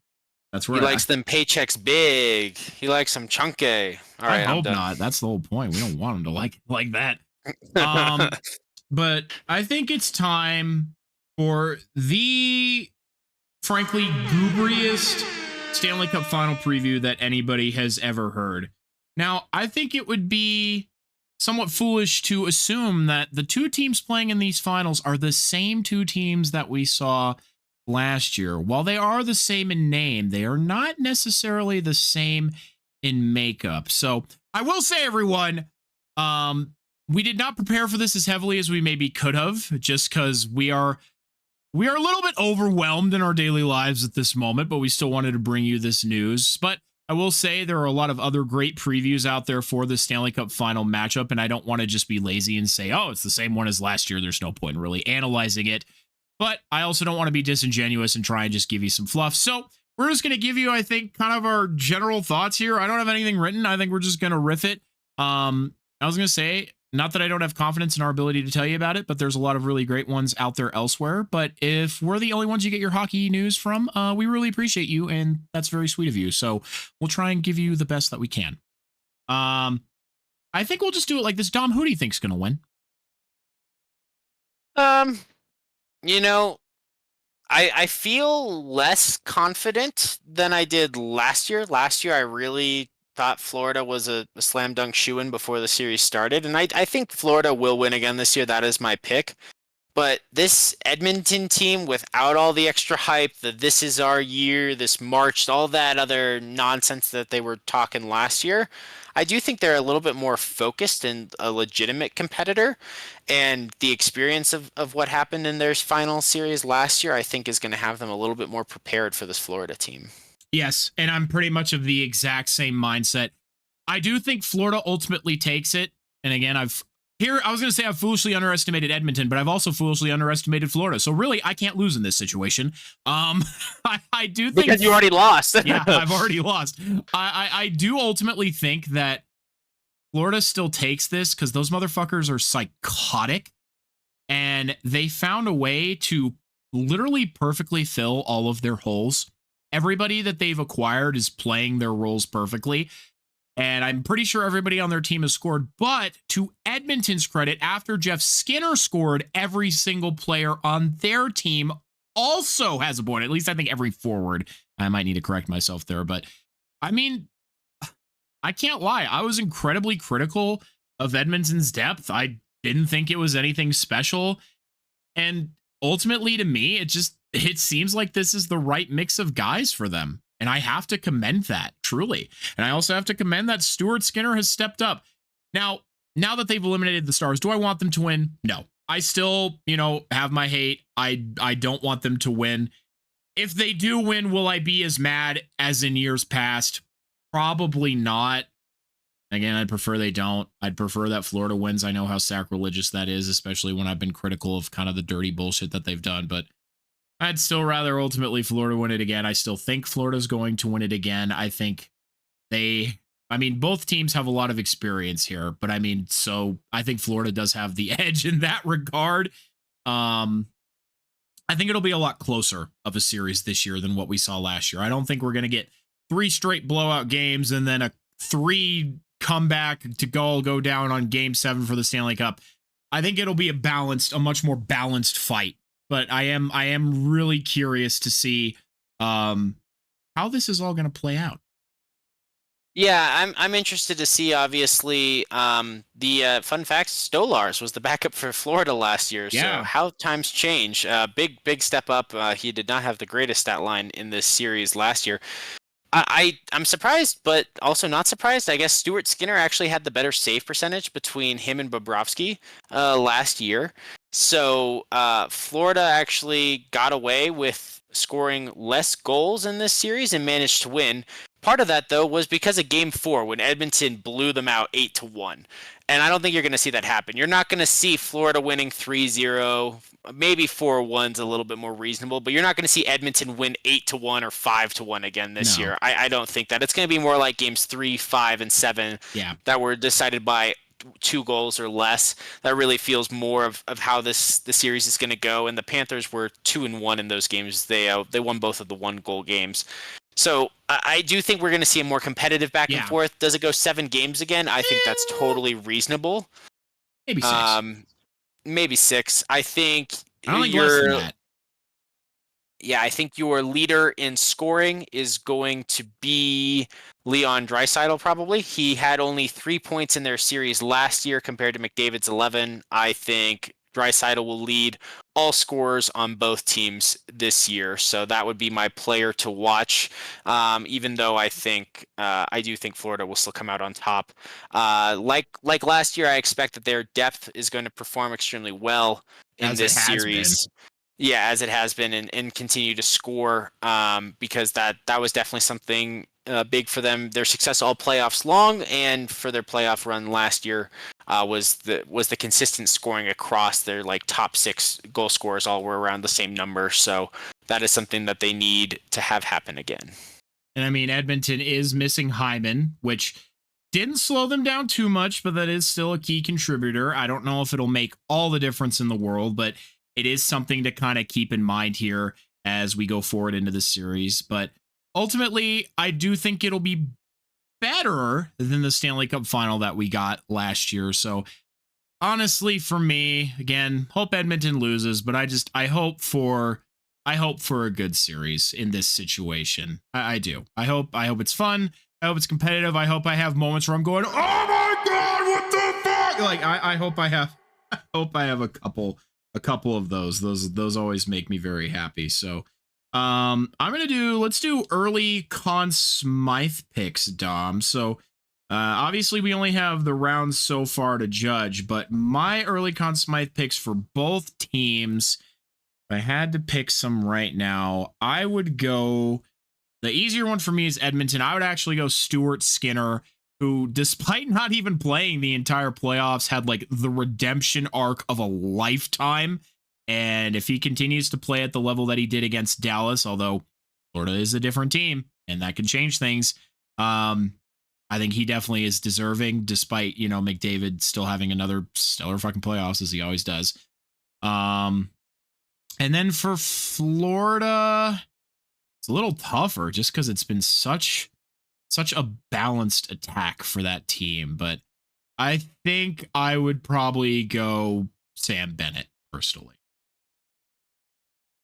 That's where he likes them paychecks big. He likes them chunky. All right, I hope not. That's the whole point. We don't want him to like that. But I think it's time for the frankly gooberiest Stanley Cup Final preview that anybody has ever heard. Now, I think it would be somewhat foolish to assume that the two teams playing in these finals are the same two teams that we saw last year. While they are the same in name, they are not necessarily the same in makeup. So I will say, everyone, we did not prepare for this as heavily as we maybe could have, just because we are a little bit overwhelmed in our daily lives at this moment, but we still wanted to bring you this news. But I will say there are a lot of other great previews out there for the Stanley Cup Final matchup, and I don't want to just be lazy and say, oh, it's the same one as last year. There's no point in really analyzing it. But I also don't want to be disingenuous and try and just give you some fluff. So we're just going to give you, I think, kind of our general thoughts here. I don't have anything written. I think we're just going to riff it. I was going to say, not that I don't have confidence in our ability to tell you about it, but there's a lot of really great ones out there elsewhere. But if we're the only ones you get your hockey news from, we really appreciate you, and that's very sweet of you. So we'll try and give you the best that we can. I think we'll just do it like this. Dom, who do you think's going to win? I feel less confident than I did last year. Last year, I really thought Florida was a slam dunk shoo-in before the series started, and I think Florida will win again this year. That is my pick. But this Edmonton team, without all the extra hype, the this is our year, this March, all that other nonsense that they were talking last year, I do think they're a little bit more focused and a legitimate competitor. And the experience of what happened in their final series last year, I think, is going to have them a little bit more prepared for this Florida team. Yes, and I'm pretty much of the exact same mindset. I do think Florida ultimately takes it. And again, I was going to say I've foolishly underestimated Edmonton, but I've also foolishly underestimated Florida. So really, I can't lose in this situation. I do think because you already lost. Yeah, I've already lost. I do ultimately think that Florida still takes this because those motherfuckers are psychotic, and they found a way to literally perfectly fill all of their holes. Everybody that they've acquired is playing their roles perfectly. And I'm pretty sure everybody on their team has scored. But to Edmonton's credit, after Jeff Skinner scored, every single player on their team also has a point. At least I think every forward. I might need to correct myself there. But I mean, I can't lie. I was incredibly critical of Edmonton's depth. I didn't think it was anything special. And ultimately, to me, it seems like this is the right mix of guys for them. And I have to commend that, truly. And I also have to commend that Stuart Skinner has stepped up. Now that they've eliminated the Stars, do I want them to win? No. I still, have my hate. I don't want them to win. If they do win, will I be as mad as in years past? Probably not. Again, I'd prefer they don't. I'd prefer that Florida wins. I know how sacrilegious that is, especially when I've been critical of kind of the dirty bullshit that they've done. But I'd still rather ultimately Florida win it again. I still think Florida's going to win it again. I think both teams have a lot of experience here, but so I think Florida does have the edge in that regard. I think it'll be a lot closer of a series this year than what we saw last year. I don't think we're going to get 3 straight blowout games and then a 3 comeback to go down on Game 7 for the Stanley Cup. I think it'll be a much more balanced fight. But I am really curious to see how this is all going to play out. Yeah, I'm interested to see. Obviously, the fun fact: Stolars was the backup for Florida last year. So Yeah. how times change. Big step up. He did not have the greatest stat line in this series last year. I'm surprised, but also not surprised. I guess Stuart Skinner actually had the better save percentage between him and Bobrovsky last year. So Florida actually got away with scoring less goals in this series and managed to win. Part of that, though, was because of Game 4 when Edmonton blew them out 8-1. And I don't think you're going to see that happen. You're not going to see Florida winning 3-0. Maybe 4-1's a little bit more reasonable, but you're not going to see Edmonton win 8-1 or 5-1 again this year. I don't think that. It's going to be more like games 3, 5, and 7 that were decided by 2 goals or less. That really feels more of how the series is going to go. And the Panthers were 2-1 in those games. They won both of the 1-goal games. So I do think we're going to see a more competitive back and forth. Does it go 7 games again? I think that's totally reasonable. Maybe 6. Maybe 6. I think less than that. Yeah, I think your leader in scoring is going to be Leon Draisaitl, probably. He had only 3 points in their series last year compared to McDavid's 11. I think Draisaitl will lead all scorers on both teams this year, so that would be my player to watch. Even though I do think Florida will still come out on top. Like last year, I expect that their depth is going to perform extremely well in this series. Yeah, as it has been, and continue to score, because that was definitely something big for them. Their success all playoffs long, and for their playoff run last year was the consistent scoring across their top 6 goal scorers. All were around the same number, so that is something that they need to have happen again. And I mean, Edmonton is missing Hyman, which didn't slow them down too much, but that is still a key contributor. I don't know if it'll make all the difference in the world, but it is something to kind of keep in mind here as we go forward into the series. But ultimately, I do think it'll be better than the Stanley Cup Final that we got last year. So honestly, for me, again, hope Edmonton loses, but I hope for a good series in this situation. I do. I hope it's fun. I hope it's competitive. I hope I have moments where I'm going, oh my God, what the fuck? I hope I have a couple of those. Those always make me very happy. So let's do early Conn Smythe picks, Dom. So obviously we only have the rounds so far to judge, but my early Conn Smythe picks for both teams, if I had to pick some right now, I would go, the easier one for me is Edmonton. I would actually go Stuart Skinner, who, despite not even playing the entire playoffs, had the redemption arc of a lifetime. And if he continues to play at the level that he did against Dallas, although Florida is a different team and that can change things, I think he definitely is deserving, despite, McDavid still having another stellar fucking playoffs, as he always does. And then for Florida, it's a little tougher just because it's been such a balanced attack for that team. But I think I would probably go Sam Bennett personally.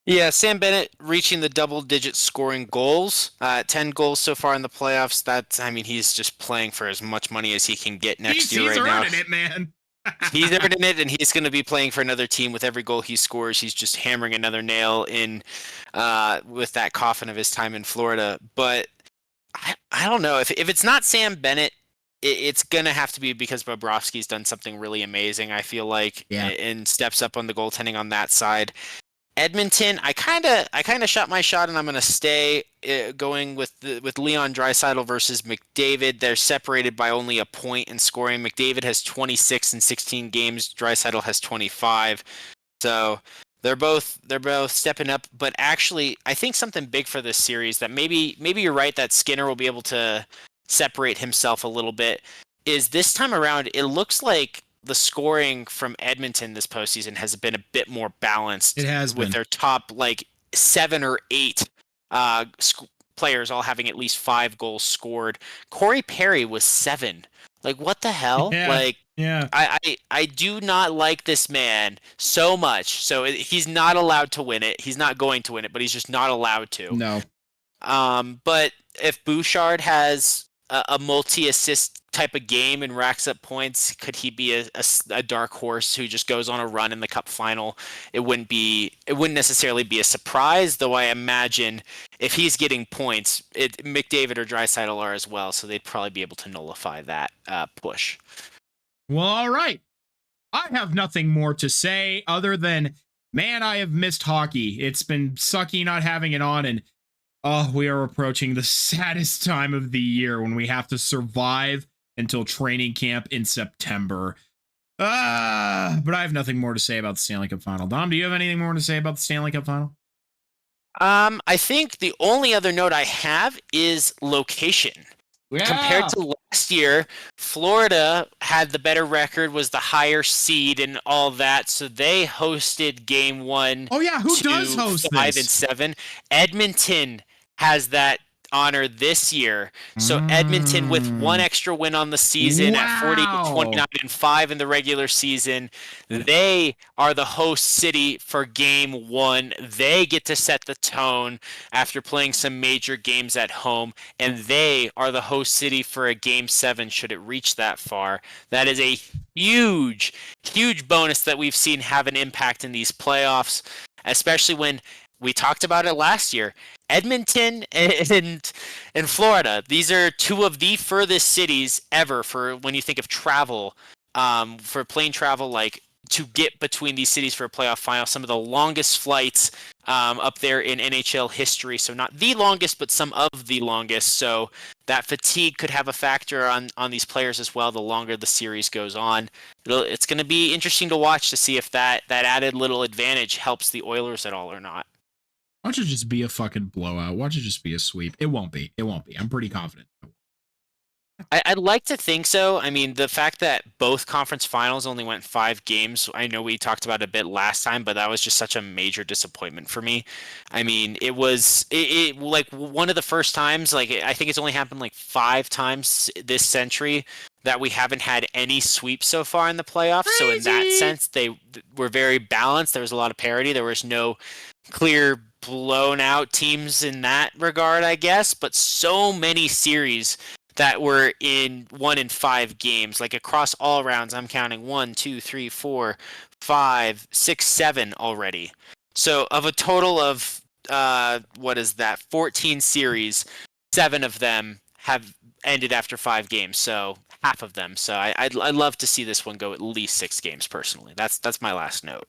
Yeah, Sam Bennett reaching the double-digit scoring goals, 10 goals so far in the playoffs. He's just playing for as much money as he can get next year right now. He's earning it, man. He's earning it, and he's going to be playing for another team. With every goal he scores, he's just hammering another nail in with that coffin of his time in Florida. But I don't know. If it's not Sam Bennett, it's going to have to be because Bobrovsky's done something really amazing, I feel like, and steps up on the goaltending on that side. Edmonton, I kind of shot my shot, and I'm going to stay going with Leon Draisaitl versus McDavid. They're separated by only a point in scoring. McDavid has 26 in 16 games. Draisaitl has 25. So they're both stepping up. But actually, I think something big for this series that maybe you're right that Skinner will be able to separate himself a little bit is this time around. It looks like the scoring from Edmonton this postseason has been a bit more balanced. It has with been. their top 7 or 8 players all having at least 5 goals scored. Corey Perry was 7. What the hell? Yeah. I do not like this man so much. So he's not allowed to win it. He's not going to win it, but he's just not allowed to. No. But if Bouchard has a multi-assist type of game and racks up points? Could he be a dark horse who just goes on a run in the Cup final? It wouldn't necessarily be a surprise, though. I imagine if he's getting points, McDavid or Draisaitl are as well, so they'd probably be able to nullify that push. Well, all right. I have nothing more to say other than, man, I have missed hockey. It's been sucky not having it on, and we are approaching the saddest time of the year when we have to survive until training camp in September. But I have nothing more to say about the Stanley Cup Final. Dom, do you have anything more to say about the Stanley Cup Final? I think the only other note I have is location. Yeah. Compared to last year, Florida had the better record, was the higher seed and all that, so they hosted game 1. Oh yeah, who does host 5 and 7. Edmonton has that honor this year. So Edmonton, with one extra win on the season at 40-29-5 in the regular season, they are the host city for game 1. They get to set the tone after playing some major games at home, and they are the host city for a game 7 should it reach that far. That is a huge bonus that we've seen have an impact in these playoffs, especially when we talked about it last year. Edmonton and Florida, these are two of the furthest cities ever for when you think of travel, for plane travel, like to get between these cities for a playoff final. Some of the longest flights up there in NHL history. So not the longest, but some of the longest. So that fatigue could have a factor on these players as well the longer the series goes on. It's going to be interesting to watch to see if that added little advantage helps the Oilers at all or not. Watch it just be a fucking blowout. Watch it just be a sweep. It won't be. I'm pretty confident. I'd like to think so. I mean, the fact that both conference finals only went 5 games, I know we talked about it a bit last time, but that was just such a major disappointment for me. I mean, it was like one of the first times, like I think it's only happened like 5 times this century that we haven't had any sweeps so far in the playoffs. Crazy. So in that sense, they were very balanced. There was a lot of parity. There was no clear blown out teams in that regard, I guess, but so many series that were in 1 in 5 games, like across all rounds. I'm counting 1, 2, 3, 4, 5, 6, 7 already. So of a total of 14 series, 7 of them have ended after 5 games. So half of them. So I'd love to see this one go at least 6 games personally. That's my last note.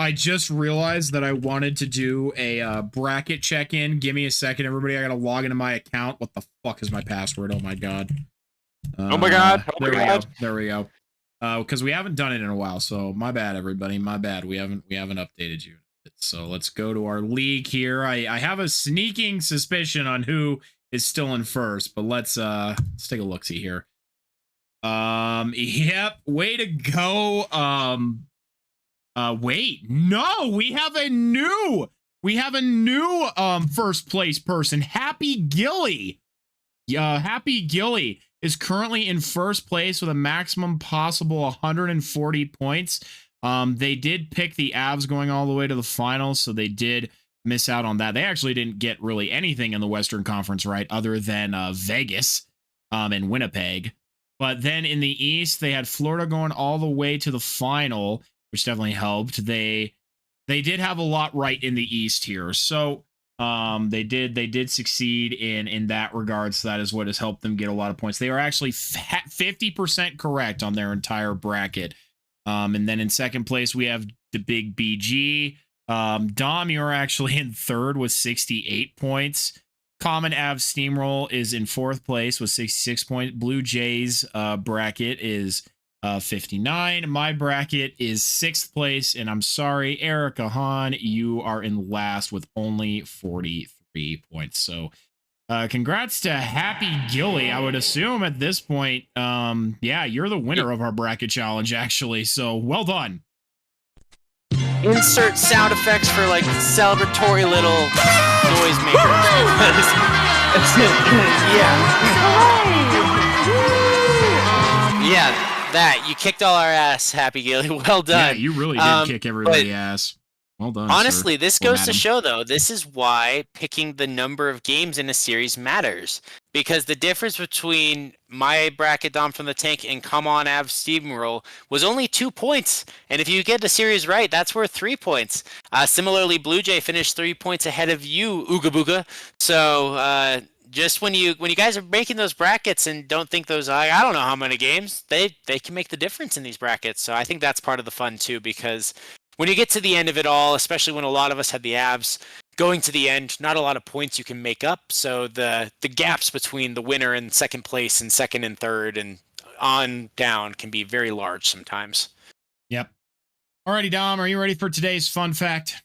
I just realized that I wanted to do a bracket check-in. Give me a second, everybody. I gotta log into my account. What the fuck is my password? Oh my god. Oh my god. There we go. Because we haven't done it in a while. So my bad, everybody. My bad. We haven't updated you. So let's go to our league here. I have a sneaking suspicion on who is still in first, but let's take a look-see here. Yep. Way to go. Wait, no, we have a new first place person. Happy Gilly. Happy Gilly is currently in first place with a maximum possible 140 points. They did pick the Avs going all the way to the finals, so they did miss out on that. They actually didn't get really anything in the Western Conference, right, other than Vegas and Winnipeg. But then in the East, they had Florida going all the way to the final, which definitely helped. They did have a lot right in the East here. So they did succeed in that regard. So that is what has helped them get a lot of points. They are actually 50% correct on their entire bracket. And then in second place, we have the big BG. Dom, you're actually in third with 68 points. Common Av Steamroll is in fourth place with 66 points. Blue Jays bracket is 59. My bracket is 6th place, and I'm sorry, Erica Hahn, you are in last with only 43 points. So congrats to Happy Gilly. I would assume at this point, yeah, you're the winner of our bracket challenge, actually. So well done. Insert sound effects for like celebratory little noise makers. Yeah. That you kicked all our ass, Happy Gilly. Well done. Yeah, you really did kick everybody's ass. Well done. Honestly, sir. This goes to show, though, this is why picking the number of games in a series matters. Because the difference between my bracket Dom from the Tank and Come On Av Steamroll was only 2 points. And if you get the series right, that's worth 3 points. Similarly, Blue Jay finished 3 points ahead of you, Ooga Booga. So just when you guys are making those brackets and don't think those, I don't know how many games, they can make the difference in these brackets. So I think that's part of the fun too, because when you get to the end of it all, especially when a lot of us had the Avs, going to the end, not a lot of points you can make up. So the gaps between the winner and second place and second and third and on down can be very large sometimes. Yep. Alrighty, Dom, are you ready for today's fun fact?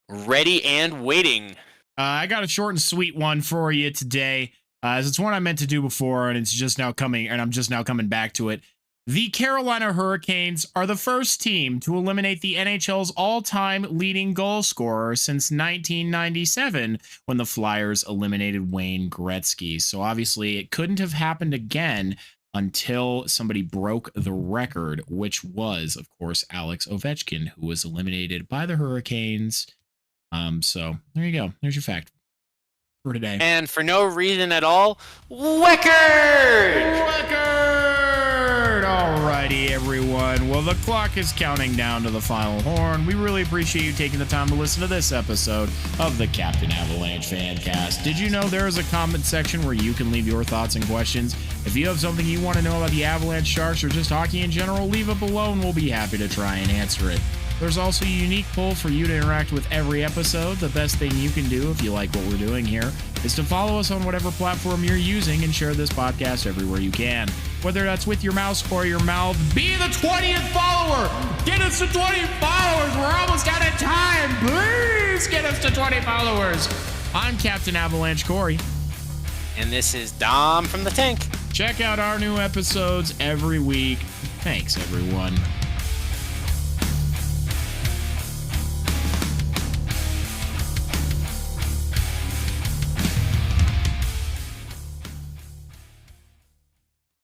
Ready and waiting. I got a short and sweet one for you today, as it's one I meant to do before, and it's just now coming, and I'm just now coming back to it. The Carolina Hurricanes are the first team to eliminate the NHL's all-time leading goal scorer since 1997, when the Flyers eliminated Wayne Gretzky. So obviously it couldn't have happened again until somebody broke the record, which was, of course, Alex Ovechkin, who was eliminated by the Hurricanes. So there you go. There's your fact for today. And for no reason at all, Weckard! Alrighty, everyone. Well, the clock is counting down to the final horn. We really appreciate you taking the time to listen to this episode of the Captain Avalanche Fancast. Did you know there is a comment section where you can leave your thoughts and questions? If you have something you want to know about the Avalanche Sharks or just hockey in general, leave it below and we'll be happy to try and answer it. There's also a unique poll for you to interact with every episode. The best thing you can do if you like what we're doing here is to follow us on whatever platform you're using and share this podcast everywhere you can. Whether that's with your mouse or your mouth, be the 20th follower! Get us to 20 followers! We're almost out of time! Please get us to 20 followers! I'm Captain Avalanche Corey. And this is Dom from the Tank. Check out our new episodes every week. Thanks, everyone.